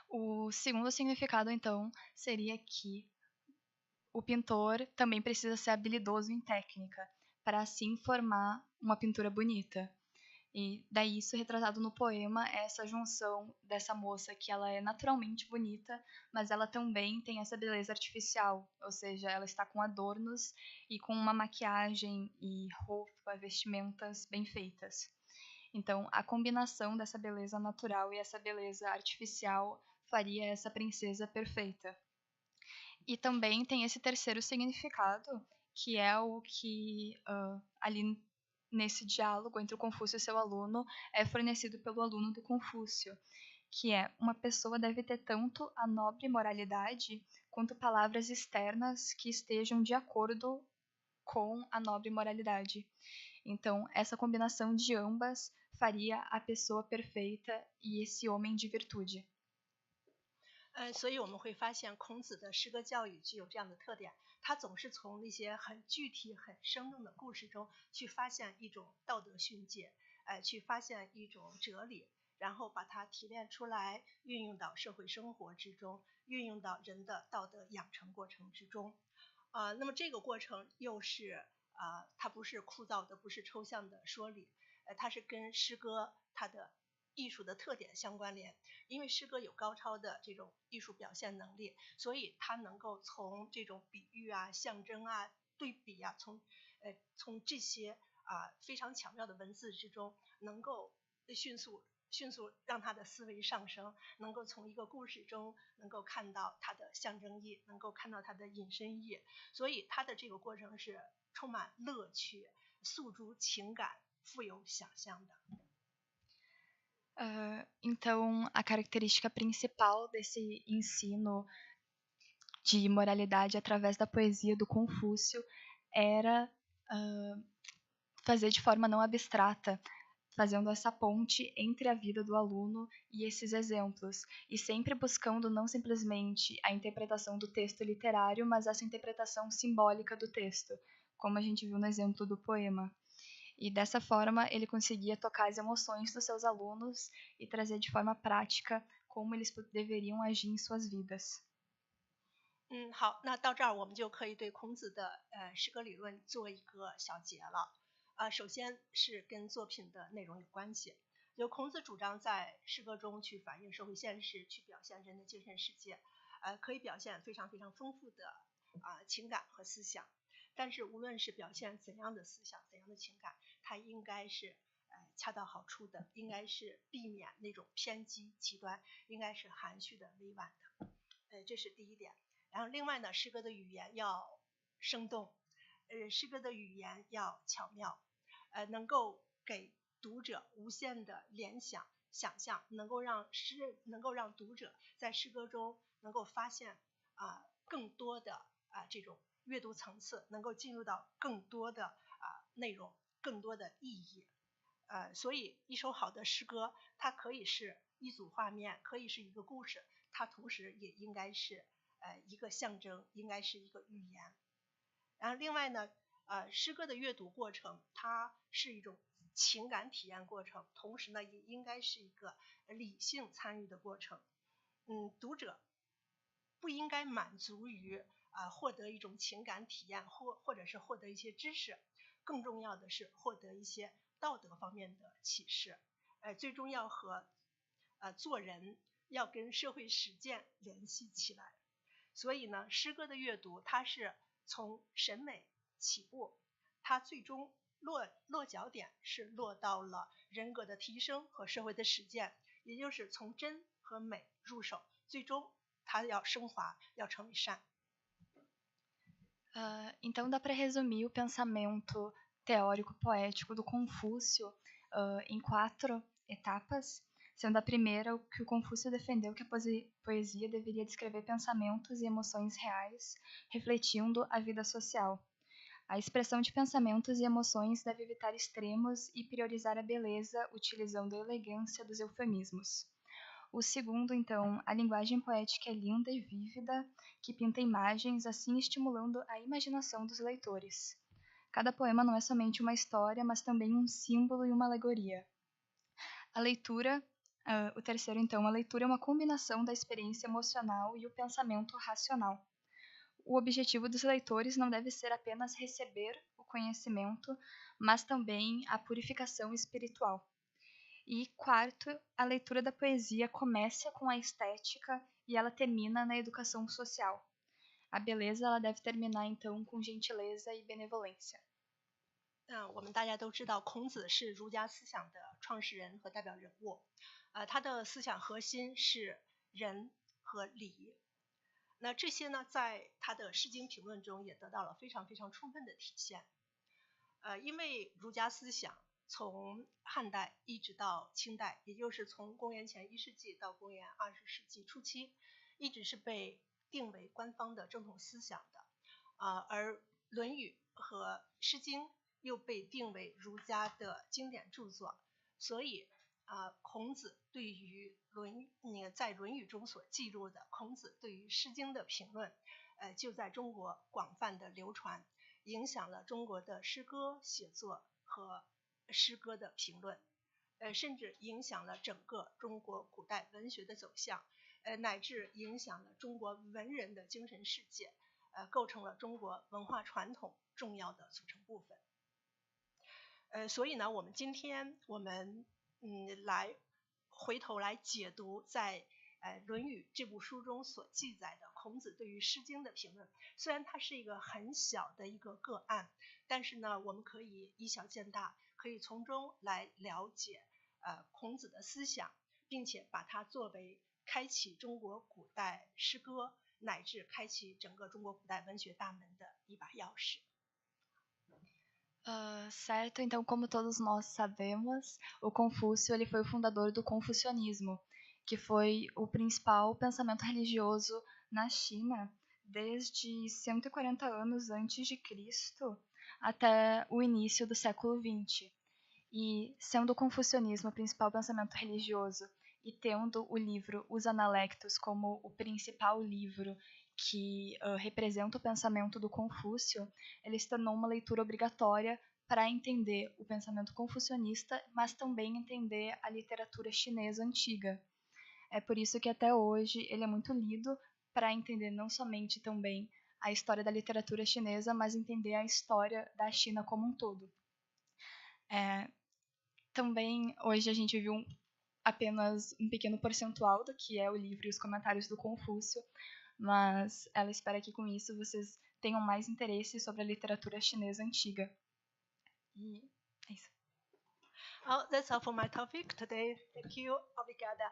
O segundo significado, então, seria que o pintor também precisa ser habilidoso em técnica, para assim formar uma pintura bonita. E daí isso retratado no poema é essa junção dessa moça que ela é naturalmente bonita, mas ela também tem essa beleza artificial, ou seja, ela está com adornos e com uma maquiagem e roupa, vestimentas bem feitas. Então, a combinação dessa beleza natural e essa beleza artificial faria essa princesa perfeita. E também tem esse terceiro significado, que é o que ali nesse diálogo entre o Confúcio e seu aluno é fornecido pelo aluno do Confúcio, que é: uma pessoa deve ter tanto a nobre moralidade quanto palavras externas que estejam de acordo com a nobre moralidade. Então, essa combinação de ambas faria a pessoa perfeita e esse homem de virtude. 所以我们会发现孔子的诗歌教育具有这样的特点，他总是从那些很具体、很生动的故事中去发现一种道德训诫，去发现一种哲理，然后把它提炼出来，运用到社会生活之中，运用到人的道德养成过程之中。那么这个过程又是它不是枯燥的，不是抽象的说理，它是跟诗歌它的艺术的特点相关联。因为诗歌有高超的这种艺术表现能力，所以它能够从这种比喻啊、象征啊、对比啊，从这些非常巧妙的文字之中，能够迅速让他的思维上升，能够从一个故事中能够看到它的象征意，能够看到它的引申意，所以它的这个过程是充满乐趣、诉诸情感、富有想象的。Então, a característica principal desse ensino de moralidade através da poesia do Confúcio era fazer de forma não abstrata, fazendo essa ponte entre a vida do aluno e esses exemplos, e sempre buscando não simplesmente a interpretação do texto literário, mas essa interpretação simbólica do texto, como a gente viu no exemplo do poema. E dessa forma ele conseguia tocar as emoções dos seus alunos e trazer de forma prática como eles deveriam agir em suas vidas. 好，那到这儿我们就可以对孔子的诗歌理论做一个小结了。首先是跟作品的内容有关系，就孔子主张在诗歌中去反映社会现实，去表现人的精神世界，可以表现非常非常丰富的情感和思想。但是无论是表现怎样的思想、怎样的情感，它应该是恰到好处的，应该是避免那种偏激极端，应该是含蓄的、委婉的。这是第一点。然后另外呢，诗歌的语言要生动，诗歌的语言要巧妙，能够给读者无限的联想、想象，能够让读者在诗歌中能够发现更多的这种阅读层次，能够进入到更多的内容、更多的意义。所以一首好的诗歌，它可以是一组画面，可以是一个故事，它同时也应该是一个象征，应该是一个语言。然后另外呢，诗歌的阅读过程，它是一种情感体验过程，同时呢，也应该是一个理性参与的过程。读者不应该满足于获得一种情感体验，或者是获得一些知识，更重要的是获得一些道德方面的启示。最终要和做人要跟社会实践联系起来。所以呢，诗歌的阅读它是从审美起步，它最终落脚点是落到了人格的提升和社会的实践，也就是从真和美入手，最终它要升华，要成为善。Então dá para resumir o pensamento teórico-poético do Confúcio em 4 etapas, sendo a primeira que o Confúcio defendeu que a poesia deveria descrever pensamentos e emoções reais, refletindo a vida social. A expressão de pensamentos e emoções deve evitar extremos e priorizar a beleza, utilizando a elegância dos eufemismos. O segundo, então, a linguagem poética é linda e vívida, que pinta imagens, assim estimulando a imaginação dos leitores. Cada poema não é somente uma história, mas também um símbolo e uma alegoria. A leitura, o terceiro, então, a leitura é uma combinação da experiência emocional e o pensamento racional. O objetivo dos leitores não deve ser apenas receber o conhecimento, mas também a purificação espiritual. E quarto, a leitura da poesia começa com a estética e ela termina na educação social. A beleza ela deve terminar então com gentileza e benevolência。我们大家都知道，孔子是儒家思想的创始人和代表人物，他的思想核心是仁和礼。那这些呢，在他的《诗经》评论中也得到了非常非常充分的体现。因为儒家思想从汉代一直到清代，也就是从公元前1世纪到公元20世纪初期，一直是被定为官方的正统思想的。而《论语》和《诗经》又被定为儒家的经典著作，所以孔子对于在《论语》中所记录的孔子对于《诗经》的评论，就在中国广泛的流传，影响了中国的诗歌写作和诗歌的评论，甚至影响了整个中国古代文学的走向，乃至影响了中国文人的精神世界，构成了中国文化传统重要的组成部分。所以呢，我们今天来回头来解读在《论语》这部书中所记载的孔子对于《诗经》的评论，虽然它是一个很小的一个个案，但是呢，我们可以以小见大，可以从中来了解孔子的思想，并且把它作为开启中国古代诗歌乃至开启整个中国古代文学大门的一把钥匙。Certo, então como todos nós sabemos, o Confúcio ele foi o fundador do confucionismo, que foi o principal pensamento religioso na China desde 140 anos antes de Cristo até o início do século XX. E sendo o confucionismo o principal pensamento religioso e tendo o livro Os Analectos como o principal livro que representa o pensamento do Confúcio, ele se tornou uma leitura obrigatória para entender o pensamento confucionista, mas também entender a literatura chinesa antiga. É por isso que até hoje ele é muito lido para entender não somente também a história da literatura chinesa, mas entender a história da China como um todo. Também hoje a gente viu apenas um pequeno percentual do que é o livro e os comentários do Confúcio, mas ela espera que com isso vocês tenham mais interesse sobre a literatura chinesa antiga. E é isso. Oh, that's all for my topic today. Thank you. Obrigada.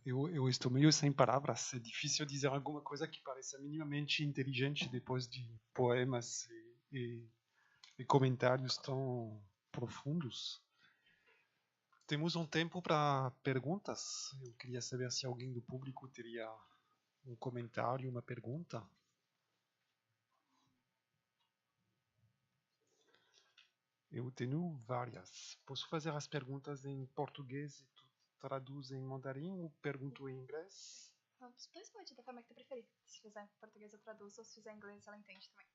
Eu estou meio sem palavras. É difícil dizer alguma coisa que pareça minimamente inteligente depois de poemas e comentários tão profundos. Temos um tempo para perguntas. Eu queria saber se alguém do público teria um comentário, uma pergunta. Eu tenho várias. Posso fazer as perguntas em português e tu traduz em mandarim ou pergunto em inglês? Os dois pode, da forma que tu preferir. Se fizer em português eu traduzo, ou se fizer em inglês ela entende também.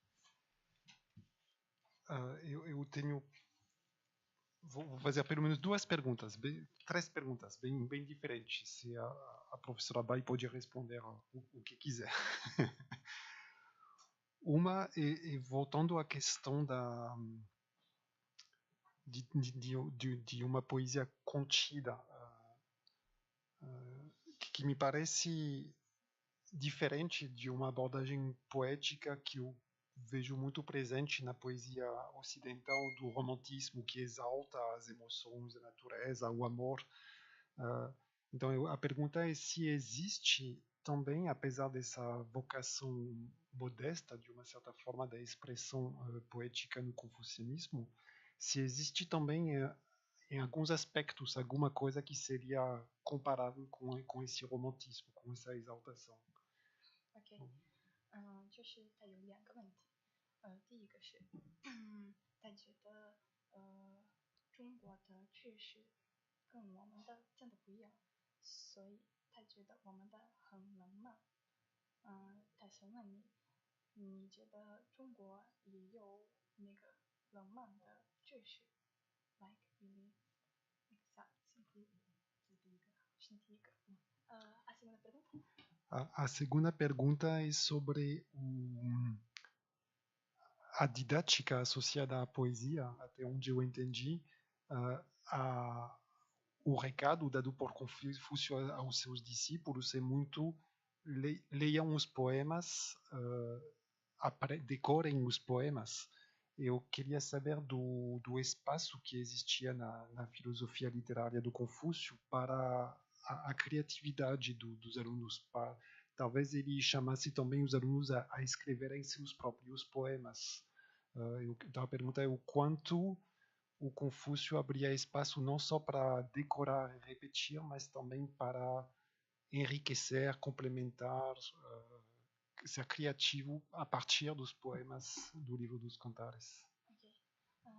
Eu tenho... Vou fazer pelo menos duas perguntas, três perguntas, bem diferentes. Se a professora Bai pode responder o que quiser. Uma é voltando à questão de uma poesia contida, que me parece diferente de uma abordagem poética que eu vejo muito presente na poesia ocidental do romantismo, que exalta as emoções, a natureza, o amor, Então, a pergunta é se existe também, apesar dessa vocação modesta, de uma certa forma, da expressão poética no confucionismo, se existe também, em alguns aspectos, alguma coisa que seria comparável com esse romantismo, com essa exaltação. OK， 就是它有2个问题，第一个是，他觉得中国的句式跟我们的真的不一样，所以他觉得我们的很冷漫。他想问你，你觉得中国也有那个冷漫的句式 ，like really exact simply？这是第一个，是第一个。A segunda pergunta？ A segunda pergunta é sobre a didática associada à poesia, até onde eu entendi, o recado dado por Confúcio aos seus discípulos é muito leiam os poemas, decorem os poemas. Eu queria saber do espaço que existia na filosofia literária do Confúcio para a criatividade dos alunos. Talvez ele chamasse também os alunos a escreverem seus próprios poemas. Então a pergunta é o quanto o Confúcio abria espaço não só para decorar e repetir, mas também para enriquecer, complementar, ser criativo a partir dos poemas do livro dos Cantares. OK， 第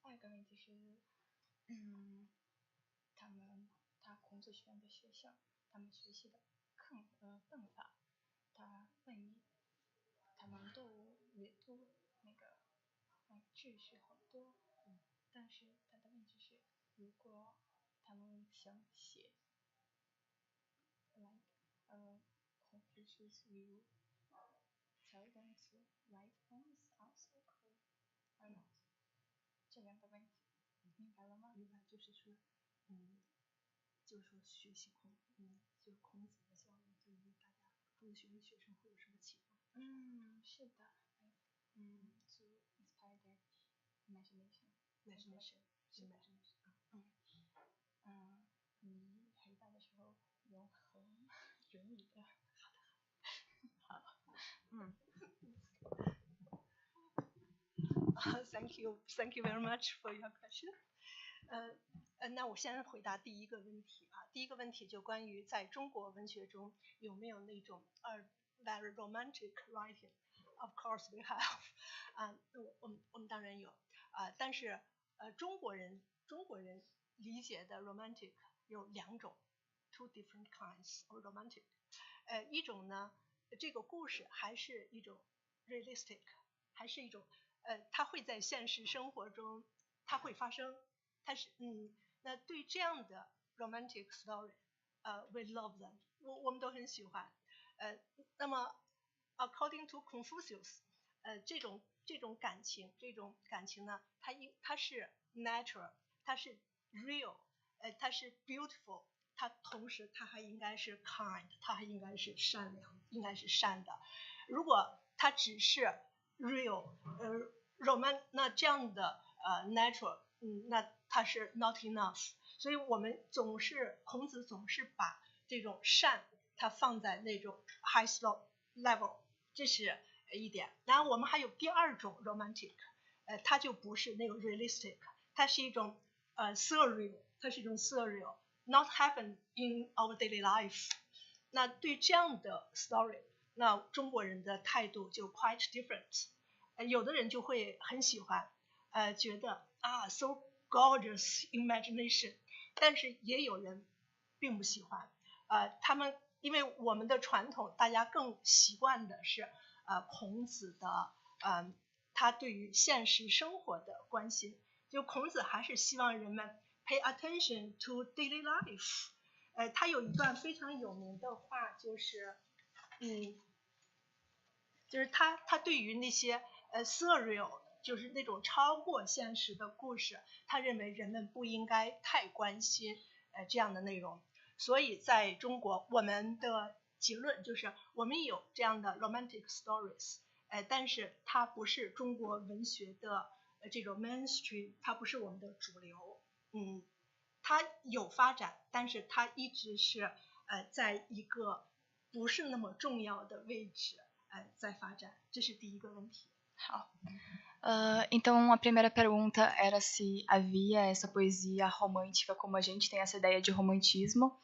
二个问题是，他孔子学院的学校，他们学习的笨法，他问你，他们都那个句式很多，但是他的问题是，如果他们想写 like Confucius view tell them to write poems also or not？ 这样的问题，明白了吗？明白，就是说，就是说学习就是孔子的教育对于大家中学的学生会有什么启发？是的，to inspire their imagination， 你黑板的时候用很人语的。好，Thank you very much for your question。那我先回答第一个问题啊。第一个问题就关于在中国文学中有没有那种very romantic writing。Of course we have。我们当然有但是中国人理解的 romantic 有2种 ，two different kinds of romantic。一种呢，这个故事还是一种 realistic， 还是一种它会在现实生活中它会发生，它是那对这样的 romantic story，we love them， 我们都很喜欢。那么 according to Confucius， 这种感情呢，它是 natural， 它是 real， 它是 beautiful， 它同时它还应该是 kind， 它还应该是善良，应该是善的。如果它只是 real， 那这样的natural， 那它是 not enough。所以孔子总是把这种善它放在那种 high level， 这是一点。然后我们还有第2种 romantic， 它就不是那个 realistic， 它是一种surreal， 它是一种 surreal not happen in our daily life。 那对这样的 story， 那中国人的态度就 quite different。 有的人就会很喜欢，觉得so gorgeous imagination， 但是也有人并不喜欢。他们因为我们的传统，大家更习惯的是孔子的他对于现实生活的关心。就孔子还是希望人们 pay attention to daily life。他有一段非常有名的话，就是他对于那些surreal， 就是那种超过现实的故事，他认为人们不应该太关心这样的内容。所以在中国，我们的结论就是我们有这样的 romantic stories， 但是它不是中国文学的这种 mainstream， 它不是我们的主流。它有发展，但是它一直是在一个不是那么重要的位置在发展，这是第一个问题。好。Então, a primeira pergunta era se havia essa poesia romântica, como a gente tem essa ideia de romantismo.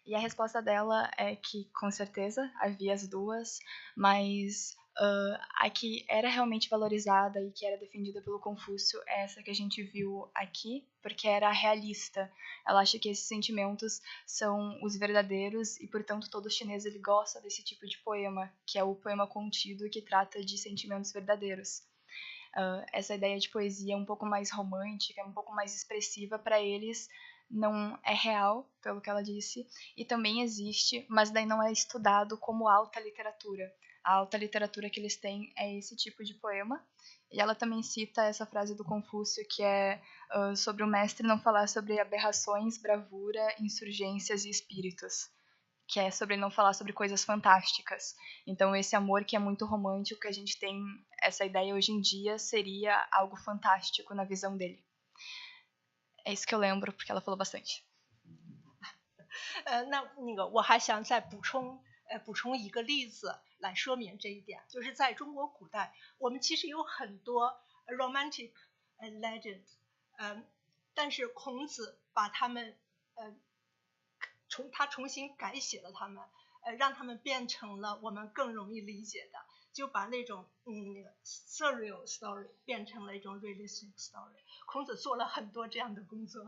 E a resposta dela é que, com certeza, havia as duas, mas a que era realmente valorizada e que era defendida pelo Confúcio é essa que a gente viu aqui, porque era realista. Ela acha que esses sentimentos são os verdadeiros e, portanto, todo chinês ele gosta desse tipo de poema, que é o poema contido que trata de sentimentos verdadeiros. Essa ideia de poesia um pouco mais romântica, um pouco mais expressiva para eles não é real, pelo que ela disse, e também existe, mas daí não é estudado como alta literatura. A alta literatura que eles têm é esse tipo de poema, e ela também cita essa frase do Confúcio que é sobre o mestre não falar sobre aberrações, bravura, insurgências e espíritos, que é sobre não falar sobre coisas fantásticas. Então esse amor que é muito romântico, que a gente tem essa ideia hoje em dia, seria algo fantástico na visão dele. É isso que eu lembro, porque ela falou bastante. 那个我还想再补充一个例子来说明这一点，就是在中国古代，我们其实有很多 romantic legend， 但是孔子把他们重新改写了他们，让他们变成了我们更容易理解的，就把那种surreal story 变成了一种 realistic story。孔子做了很多这样的工作。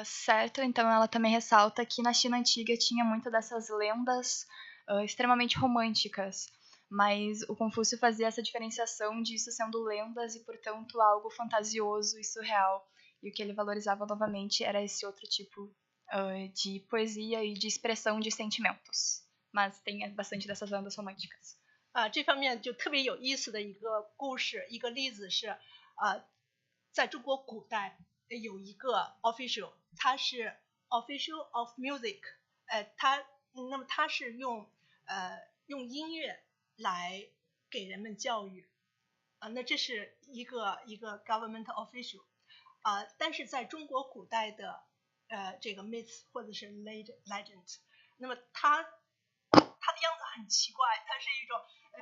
Certo, então ela também ressalta que na China Antiga tinha muitas dessas lendas extremamente românticas, mas o Confúcio fazia essa diferenciação disso sendo lendas e, portanto, algo fantasioso e surreal. E o que ele valorizava novamente era esse outro tipo de poesia e de expressão de sentimentos. Mas tem bastante dessas lendas românticas. 这方面就特别有意思的一个故事，一个例子是在中国古代有一个 official， 他是 official of music， 那么他是用音乐来给人们教育，那这是一个 government official， 但是在中国古代的这个 myth 或者是 legend， 那么他的样子很奇怪，他是一种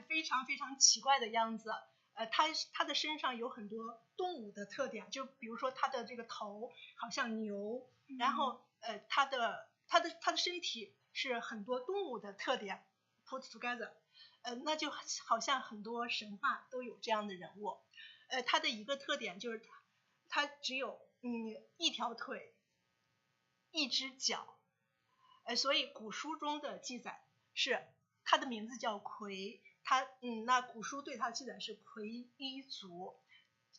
非常非常奇怪的样子。他的身上有很多动物的特点，就比如说他的这个头好像牛，然后他的身体是很多动物的特点 put together， 那就好像很多神话都有这样的人物。他的一个特点就是他只有一条腿，一只脚，所以古书中的记载是他的名字叫夔。那古书对他记载是夔一足，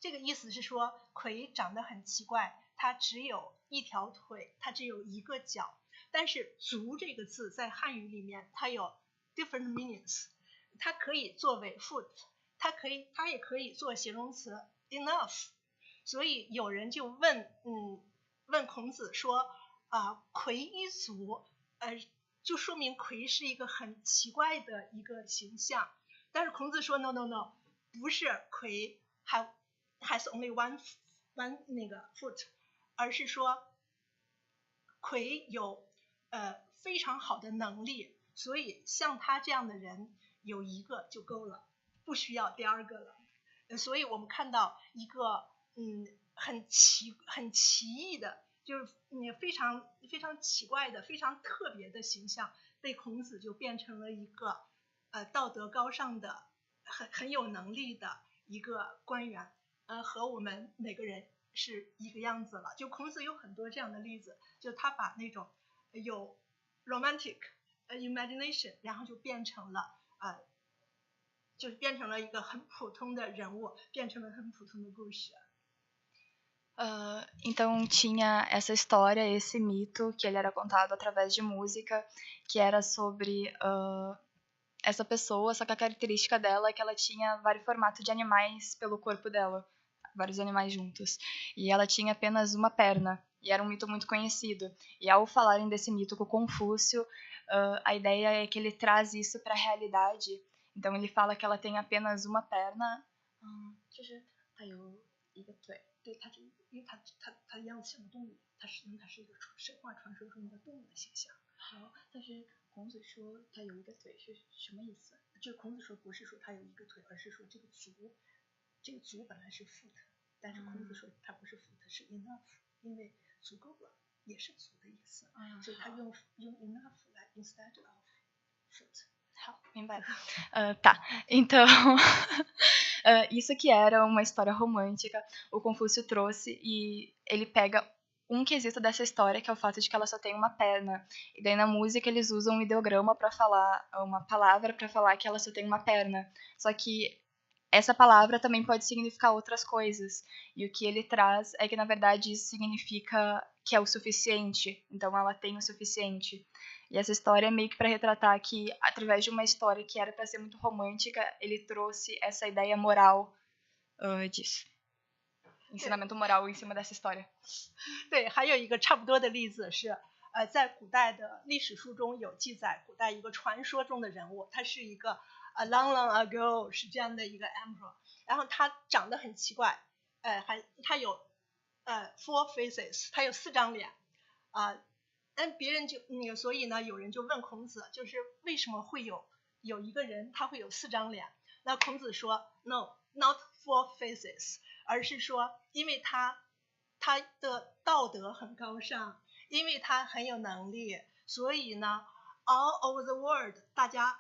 这个意思是说夔长得很奇怪，他只有一条腿，他只有一个脚。但是足这个字在汉语里面它有 different meanings， 它可以作为 foot， 它也可以做形容词 enough。所以有人就问孔子说夔一足，就说明夔是一个很奇怪的一个形象。但是孔子说 no， 不是夔 has only one 那个 foot， 而是说夔有非常好的能力，所以像他这样的人有一个就够了，不需要第二个了。所以我们看到一个很奇异的，就是非常非常奇怪的、非常特别的形象，被孔子就变成了一个道德高尚的、很有能力的一个官员，和我们每个人是一个样子了。就孔子有很多这样的例子，就他把那种有 romantic imagination， 然后就变成了就是变成了一个很普通的人物，变成了很普通的故事。Então tinha essa história, esse mito que ele era contado através de música, que era sobre essa pessoa, só que a característica dela é que ela tinha vários formatos de animais pelo corpo dela, vários animais juntos, e ela tinha apenas uma perna, e era um mito muito conhecido. E ao falarem desse mito com Confúcio, a ideia é que ele traz isso para a realidade. Então ele fala que ela tem apenas uma perna, 就是她有一个嘴，对，它就因为它的样子像个动物，它实际上它是一个神话传说中的动物的形象。好，但是孔子说他有一个嘴是什么意思？就孔子说不是说他有一个腿，而是说这个足本来是 foot， 但是孔子说它不是 foot， 是 enough， 因为足够了，也是足的意思，所以他用 enough 来 instead of foot。好，明白了。Tá, então isso que era uma história romântica, o Confúcio trouxe e ele pega um quesito dessa história, que é o fato de que ela só tem uma perna. E daí na música eles usam um ideograma para falar, uma palavra para falar que ela só tem uma perna. Só que essa palavra também pode significar outras coisas. E o que ele traz é que, na verdade, isso significa que é o suficiente. Então, ela tem o suficiente. E essa história é meio que para retratar que, através de uma história que era para ser muito romântica, ele trouxe essa ideia moral disso. Ensinamento moral em cima dessa história. 对，还有一个差不多的例子是，在古代的历史书中有记载，古代一个传说中的人物，他是一个A long ago 是这样的一个 emperor， 然后他长得很奇怪，他有four faces， 他有4张脸，但别人就所以呢，有人就问孔子，就是为什么会有一个人他会有4张脸？那孔子说 No, not four faces， 而是说因为他的道德很高尚，因为他很有能力，所以呢 all over the world 大家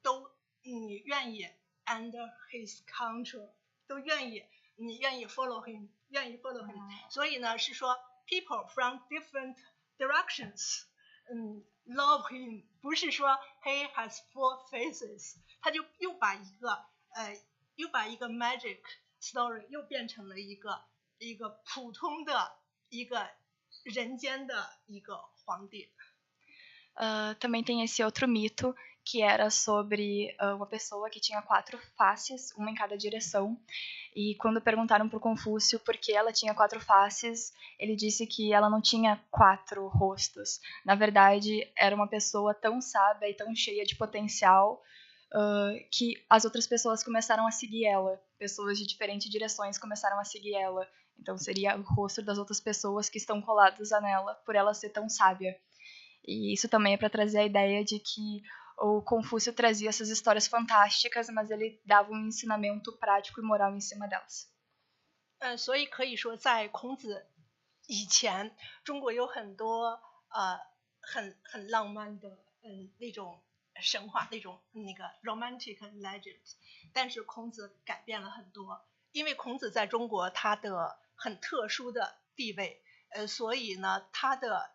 都愿意 under his control， 都愿意follow him， 所以呢是说 people from different directions love him， 不是说 he has four faces， 他就又把一个 magic story 又变成了一个普通的一个人间的一个皇帝。Também tem esse outro mito que era sobre uma pessoa que tinha 4 faces, uma em cada direção. E quando perguntaram para o Confúcio por que ela tinha 4 faces, ele disse que ela não tinha 4 rostos. Na verdade, era uma pessoa tão sábia e tão cheia de potencial que as outras pessoas começaram a seguir ela. Pessoas de diferentes direções começaram a seguir ela. Então seria o rosto das outras pessoas que estão coladas a nela por ela ser tão sábia. E isso também é para trazer a ideia de que o Confúcio trazia essas histórias fantásticas, mas ele dava um ensinamento prático e moral em cima delas. 所以可以说在孔子以前，中国有很多很浪漫的那种神话，那种romantic legend， 但是孔子改变了很多，因为孔子在中国他的很特殊的地位，所以呢他的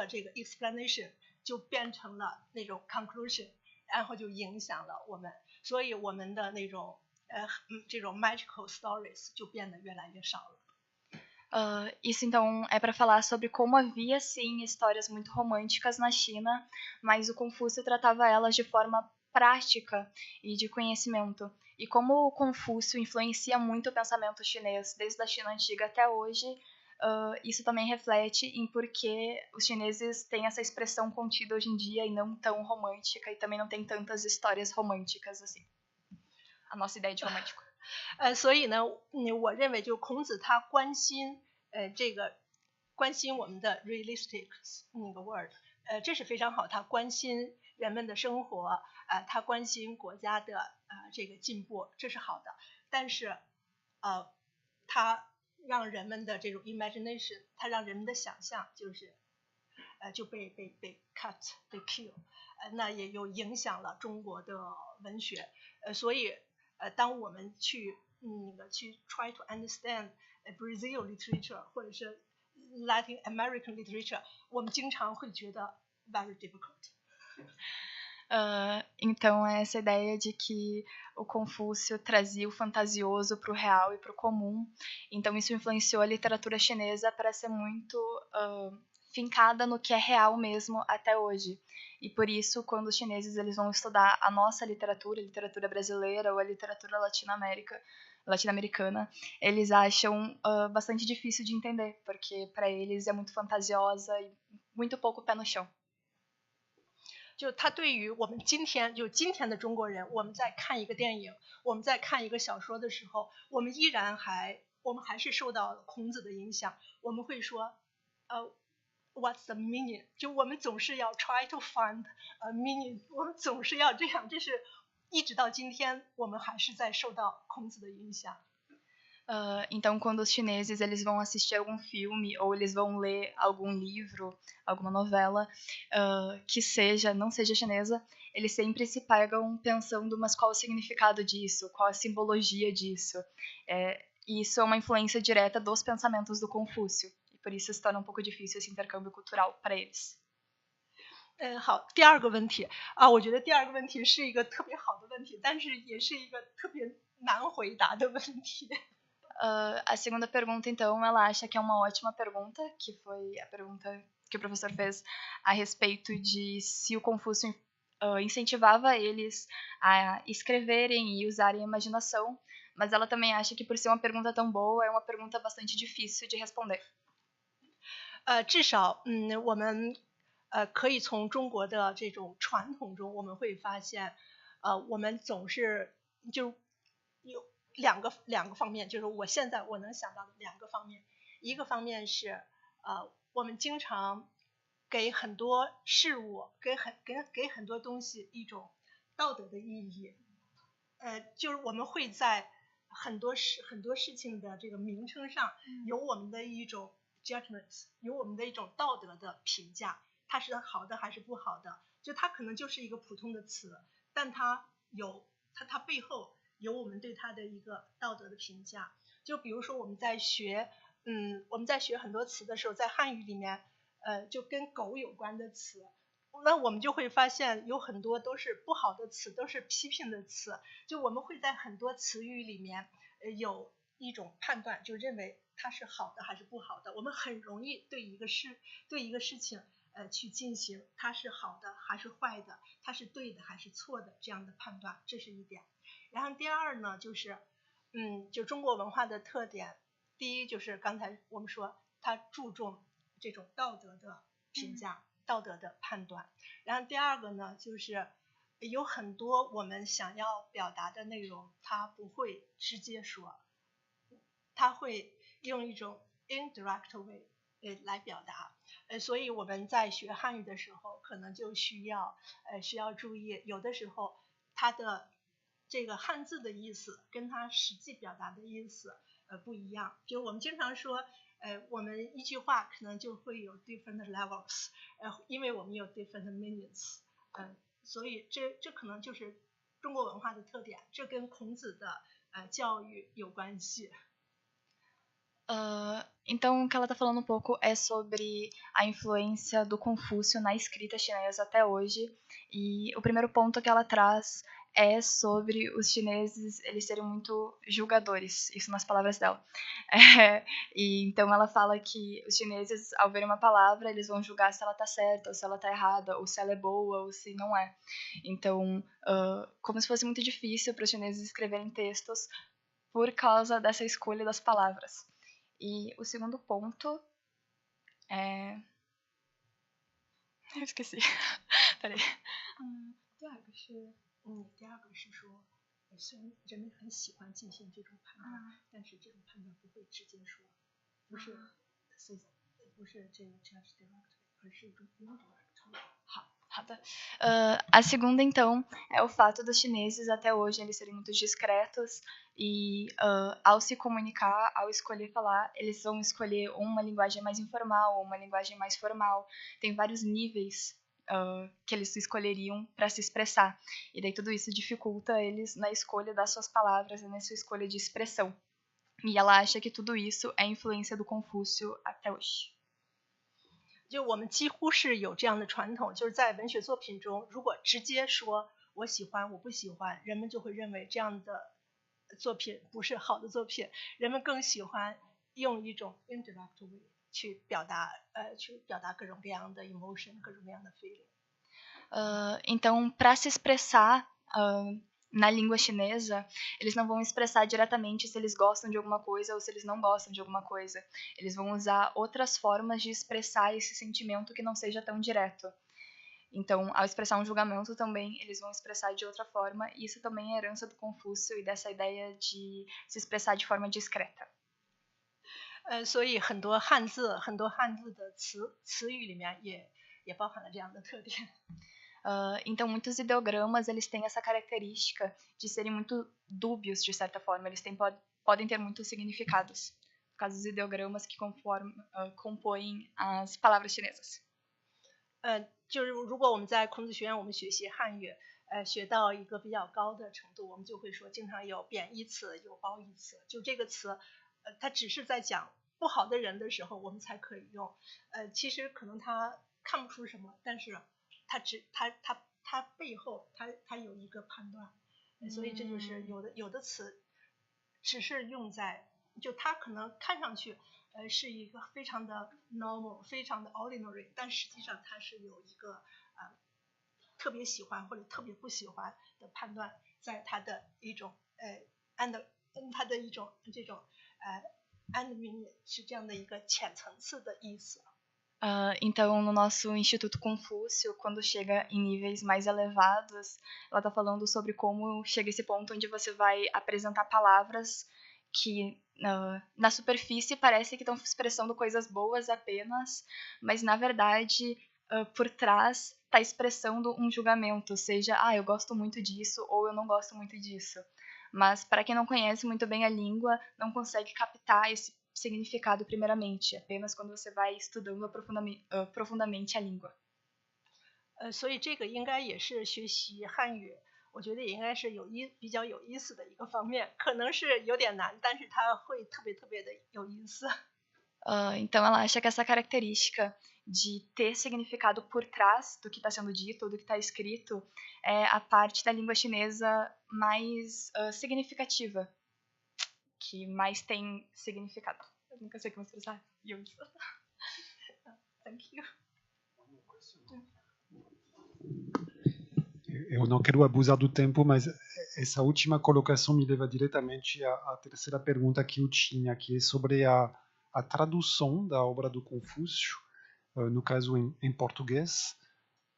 这个 explanation 就变成了那种 conclusion， 然后就影响了我们，所以我们的那种这种 magical stories 就变得越来越少了。Isso então é para falar sobre como havia sim histórias muito românticas na China, mas o Confúcio tratava elas de forma prática e de conhecimento. E como o Confúcio influencia muito o pensamento chinês, desde a China antiga até hoje, isso também reflete em por que os chineses têm essa expressão contida hoje em dia e não tão romântica, e também não tem tantas histórias românticas assim. A nossa ideia de romântico. 所以呢，我认为就孔子他关心我们的 realistic 那个 word， 这是非常好，他关心人们的生活，他关心国家的这个进步，这是好的。但是他让人们的这种 imagination， 他让人们的想象就被 cut 被 kill， 那也有影响了中国的文学，所以当我们去 try to understand Brazil literature 或者是 Latin American literature， 我们经常会觉得 very difficult。Então é essa ideia de que o Confúcio trazia o fantasioso para o real e para o comum. Então isso influenciou a literatura chinesa para ser muito fincada no que é real mesmo até hoje. E por isso, quando os chineses eles vão estudar a nossa literatura brasileira ou a literatura latino-americana, eles acham bastante difícil de entender, porque para eles é muito fantasiosa e muito pouco pé no chão. 就它对于我们今天的中国人，我们在看一个电影，我们在看一个小说的时候，我们还是受到孔子的影响，我们会说what's the meaning？ 就我们总是要 try to find a meaning， 我们总是要这样，这是一直到今天，我们还是在受到孔子的影响。Então, quando os chineses eles vão assistir algum filme ou eles vão ler algum livro, alguma novela que não seja chinesa, eles sempre se pegam pensando, mas qual o significado disso? Qual a simbologia disso? E isso é uma influência direta dos pensamentos do Confúcio. E por isso se torna um pouco difícil esse intercâmbio cultural para eles. 好，第二个问题啊，我觉得第二个问题是一个特别好的问题，但是也是一个特别难回答的问题。A segunda pergunta, então, ela acha que é uma ótima pergunta, que foi a pergunta que o professor fez a respeito de se o Confúcio incentivava eles a escreverem e usarem a imaginação, mas ela também acha que por ser uma pergunta tão boa, é uma pergunta bastante difícil de responder. 至少我们可以从中国的这种传统中，我们会发现我们总是就有两个方面，就是我现在我能想到的两个方面。一个方面是我们经常给很多事物给很多东西一种道德的意义，就是我们会在很多事情的这个名称上有我们的一种 judgment， 有我们的一种道德的评价，它是好的还是不好的，就它可能就是一个普通的词，但它背后有我们对它的一个道德的评价。就比如说我们在学很多词的时候，在汉语里面就跟狗有关的词，那我们就会发现有很多都是不好的词，都是批评的词，就我们会在很多词语里面有一种判断，就认为它是好的还是不好的，我们很容易对一个事情去进行它是好的还是坏的，它是对的还是错的这样的判断，这是一点。然后第二呢，就是就中国文化的特点，第一就是刚才我们说它注重这种道德的评价，道德的判断。然后第二个呢，就是有很多我们想要表达的内容，它不会直接说，它会用一种 indirect way 来表达。所以我们在学汉语的时候，可能就需要注意，有的时候它的这个汉字的意思跟它实际表达的意思不一样。就我们经常说我们一句话可能就会有 different levels，因为我们有 different meanings，所以这可能就是中国文化的特点，这跟孔子的教育有关系。Então, o que ela está falando um pouco é sobre a influência do Confúcio na escrita chinesa até hoje. E o primeiro ponto que ela traz é sobre os chineses eles serem muito julgadores, isso nas palavras dela. E então ela fala que os chineses, ao verem uma palavra, eles vão julgar se ela está certa, ou se ela está errada, ou se ela é boa, ou se não é. Então, como se fosse muito difícil para os chineses escreverem textos por causa dessa escolha das palavras. E o segundo ponto é... Eu esqueci. Peraí. 第二个是说，虽然人们很喜欢进行这种判断，但是这种判断不会直接说，不是这个 judge direct， 而是一种 indirect。好的。A segunda, então, é o fato dos chineses até hoje eles serem muito discretos e ao se comunicar, ao escolher falar, eles vão escolher uma linguagem mais informal ou uma linguagem mais formal. Tem vários níveis que eles escolheriam para se expressar. E daí tudo isso dificulta eles na escolha das suas palavras e na sua escolha de expressão. E ela acha que tudo isso é influência do Confúcio até hoje. 就我们几乎是有这样的传统，就是在文学作品中，如果直接说我喜欢我不喜欢，人们就会认为这样的作品不是好的作品，人们更喜欢用一种 indirect way 去表达各种各样的 emotion， 各种各样的 feeling。 Então, para se expressar na língua chinesa, eles não vão expressar diretamente se eles gostam de alguma coisa ou se eles não gostam de alguma coisa. Eles vão usar outras formas de expressar esse sentimento que não seja tão direto. Então, ao expressar um julgamento também, eles vão expressar de outra forma, e isso também é herança do Confúcio e dessa ideia de se expressar de forma discreta. 所以很多汉字的词语里面也包含了这样的特点。 Então, muitos ideogramas eles têm essa característica de serem muito dúbios, de certa forma. Eles podem ter muitos significados. No caso, os ideogramas que compõem as palavras chinesas. 就是如果我们在孔子学院我们学习汉语，学到一个比较高的程度，我们就会说经常有贬义词，有褒义词。就这个词，它只是在讲不好的人的时候，我们才可以用。其实可能他看不出什么，但是它背后它有一个判断，所以这就是有的词只是用在就它可能看上去是一个非常的 normal 非常的 ordinary， 但实际上它是有一个特别喜欢或者特别不喜欢的判断，在它的一种它的一种这种and meaning 是这样的一个浅层次的意思。 Então, no nosso Instituto Confúcio, quando chega em níveis mais elevados, ela está falando sobre como chega esse ponto onde você vai apresentar palavras que na superfície parece que estão expressando coisas boas apenas, mas na verdade por trás está expressando um julgamento, seja eu gosto muito disso ou eu não gosto muito disso. Mas para quem não conhece muito bem a língua, não consegue captar esse significado primeiramente, apenas quando você vai estudando profundamente a língua. 所以这个应该也是学习汉语，我觉得也应该是比较有意思的一个方面，可能是有点难，但是它会特别的有意思。 Então ela acha que essa característica de ter significado por trás do que está sendo dito ou do que está escrito é a parte da língua chinesa mais significativa, que mais tem significado. Eu nunca sei como expressar isso. Thank you. Eu não quero abusar do tempo, mas essa última colocação me leva diretamente à terceira pergunta que eu tinha, que é sobre a tradução da obra do Confúcio, no caso em português,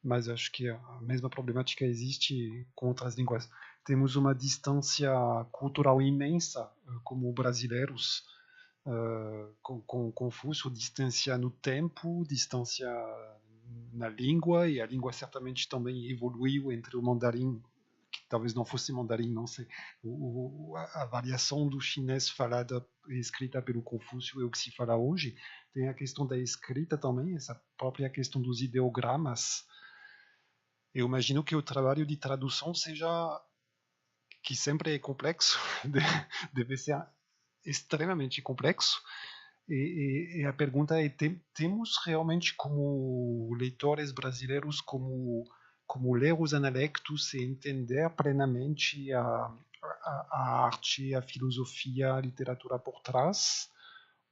mas acho que a mesma problemática existe com outras línguas. Temos uma distância cultural imensa como brasileiros com Confúcio, distância no tempo, distância na língua, e a língua certamente também evoluiu entre o mandarim, que talvez não fosse mandarim, não sei, a variação do chinês falada e escrita pelo Confúcio é o que se fala hoje. Tem a questão da escrita também, essa própria questão dos ideogramas. Eu imagino que o trabalho de tradução seja, que sempre é complexo, deve ser extremamente complexo. E a pergunta é, temos realmente como leitores brasileiros como ler os analectos e entender plenamente a arte, a filosofia, a literatura por trás?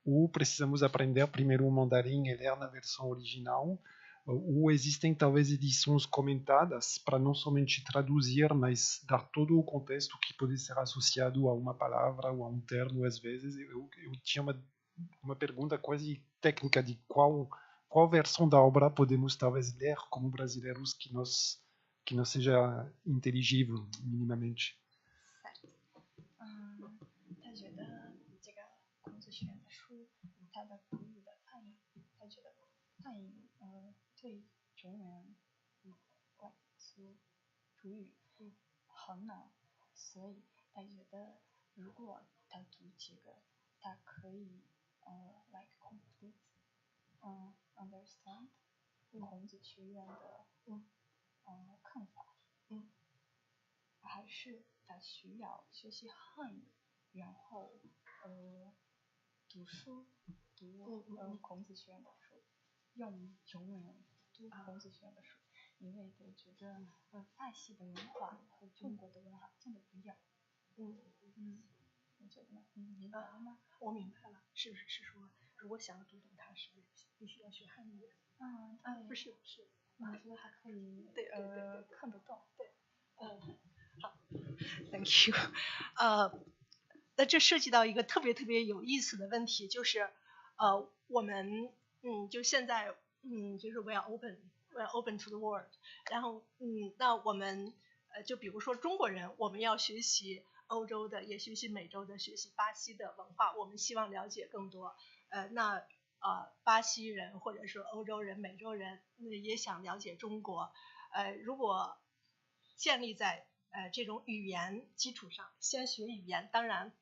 Ou precisamos aprender primeiro o mandarim e ler na versão original? Ou existem talvez edições comentadas para não somente traduzir, mas dar todo o contexto que pode ser associado a uma palavra ou a um termo às vezes? Eu tinha uma pergunta quase técnica de qual versão da obra podemos talvez ler como brasileiros que não seja inteligível minimamente. 他觉得这个孔子学院的书，他的古语的翻译，他觉得翻译对中文外出主语很难，所以他觉得如果他读这个，他可以like complete understand 孔子学院的看法，还是他需要学习汉语，然后读书，读孔子学院的书，用中文读孔子学院的书，因为我觉得法系的文化和中国的文化真的不一样。你觉得呢？你明白了吗？我明白了，是说如果想要读懂它，是必须要学汉语。不是，你觉得还可以对看得懂？对，好 ，Thank you。那这涉及到一个特别有意思的问题，就是我们就现在就是 we are open to the world。然后那我们就比如说中国人，我们要学习欧洲的，也学习美洲的，学习巴西的文化，我们希望了解更多。那巴西人或者说欧洲人、美洲人也想了解中国。如果建立在这种语言基础上，先学语言当然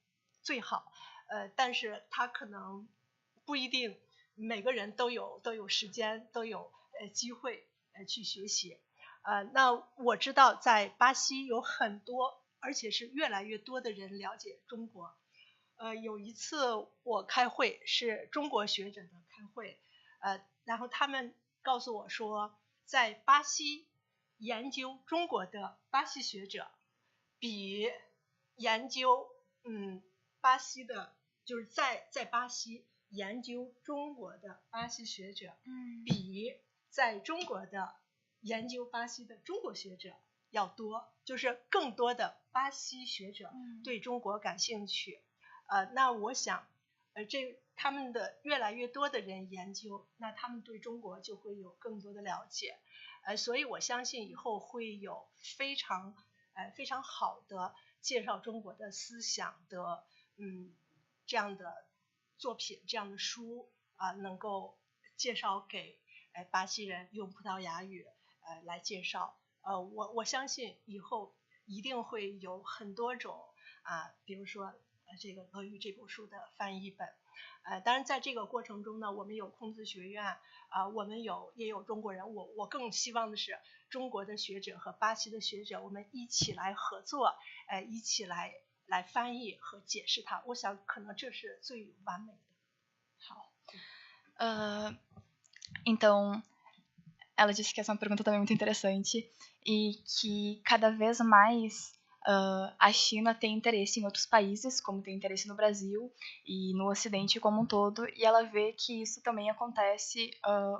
最好。但是他可能不一定每个人都有时间，都有机会去学习。那我知道在巴西有很多，而且是越来越多的人了解中国。有一次我开会，是中国学者的开会，然后他们告诉我说，在巴西研究中国的巴西学者，比研究巴西的，就是在巴西研究中国的巴西学者，比在中国的研究巴西的中国学者要多，就是更多的巴西学者对中国感兴趣。那我想，他们的越来越多的人研究，那他们对中国就会有更多的了解。所以我相信以后会有非常好的介绍中国的思想的这样的作品，这样的书能够介绍给巴西人，用葡萄牙语来介绍。我相信以后一定会有很多种比如说这个《俄语》这部书的翻译本。当然在这个过程中呢，我们有孔子学院我们也有中国人。我更希望的是中国的学者和巴西的学者，我们一起来合作，一起来翻译和解释它。我想可能这是最完美的。好。Então, ela disse que essa é uma pergunta também muito interessante e que cada vez mais a China tem interesse em outros países, como tem interesse no Brasil e no Ocidente como um todo, e ela vê que isso também acontece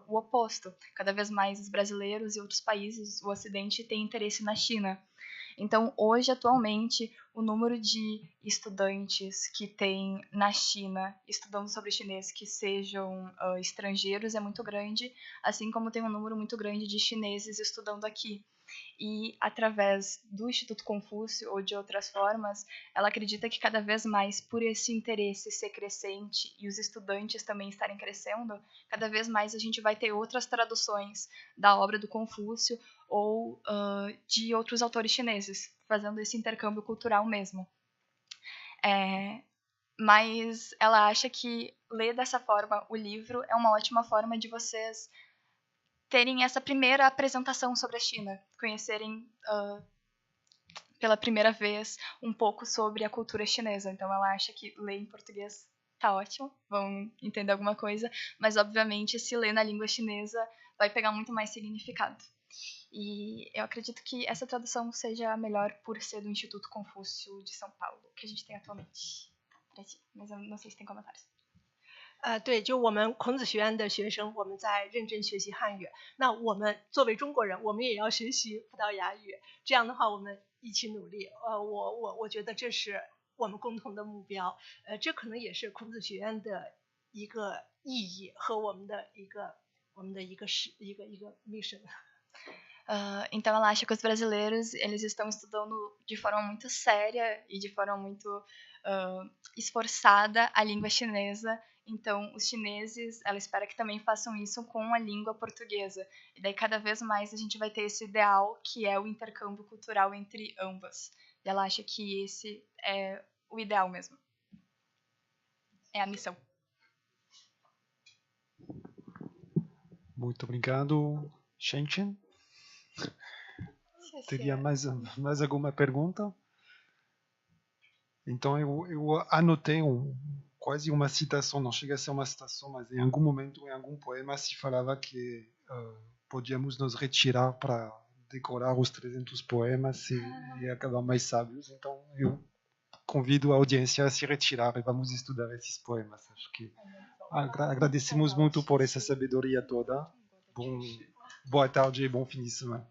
o oposto. Cada vez mais os brasileiros e outros países, o Ocidente, têm interesse na China. Então, hoje, atualmente, o número de estudantes que tem na China estudando sobre chinês que sejam estrangeiros é muito grande, assim como tem um número muito grande de chineses estudando aqui. E, através do Instituto Confúcio ou de outras formas, ela acredita que cada vez mais, por esse interesse ser crescente e os estudantes também estarem crescendo, cada vez mais a gente vai ter outras traduções da obra do Confúcio ou de outros autores chineses, fazendo esse intercâmbio cultural mesmo. Mas ela acha que ler dessa forma o livro é uma ótima forma de vocês terem essa primeira apresentação sobre a China, conhecerem pela primeira vez um pouco sobre a cultura chinesa. Então ela acha que ler em português tá ótimo, vão entender alguma coisa, mas obviamente se ler na língua chinesa vai pegar muito mais significado. E eu acredito que essa tradução seja a melhor por ser do Instituto Confúcio de São Paulo, que a gente tem atualmente. Mas eu não sei se tem comentários. 对，就我们孔子学院的学生，我们在认真学习汉语。那我们作为中国人，我们也要学习葡萄牙语。这样的话，我们一起努力。我觉得这是我们共同的目标。这可能也是孔子学院的一个意义和我们的一个mission。Então ela acha que os brasileiros eles estão estudando de forma muito séria e de forma muito esforçada a língua chinesa. Então os chineses, ela espera que também façam isso com a língua portuguesa. E daí cada vez mais a gente vai ter esse ideal que é o intercâmbio cultural entre ambas. E ela acha que esse é o ideal mesmo. É a missão. Muito obrigado, Shenchen. Teria mais alguma pergunta? Então eu anotei quase uma citação, não chega a ser uma citação, mas em algum momento, em algum poema, se falava que podíamos nos retirar para decorar os 300 poemas e acabar mais sábios. Então eu convido a audiência a se retirar e vamos estudar esses poemas. Acho que agradecemos muito por essa sabedoria toda. Boa tarde e bom fim de semana.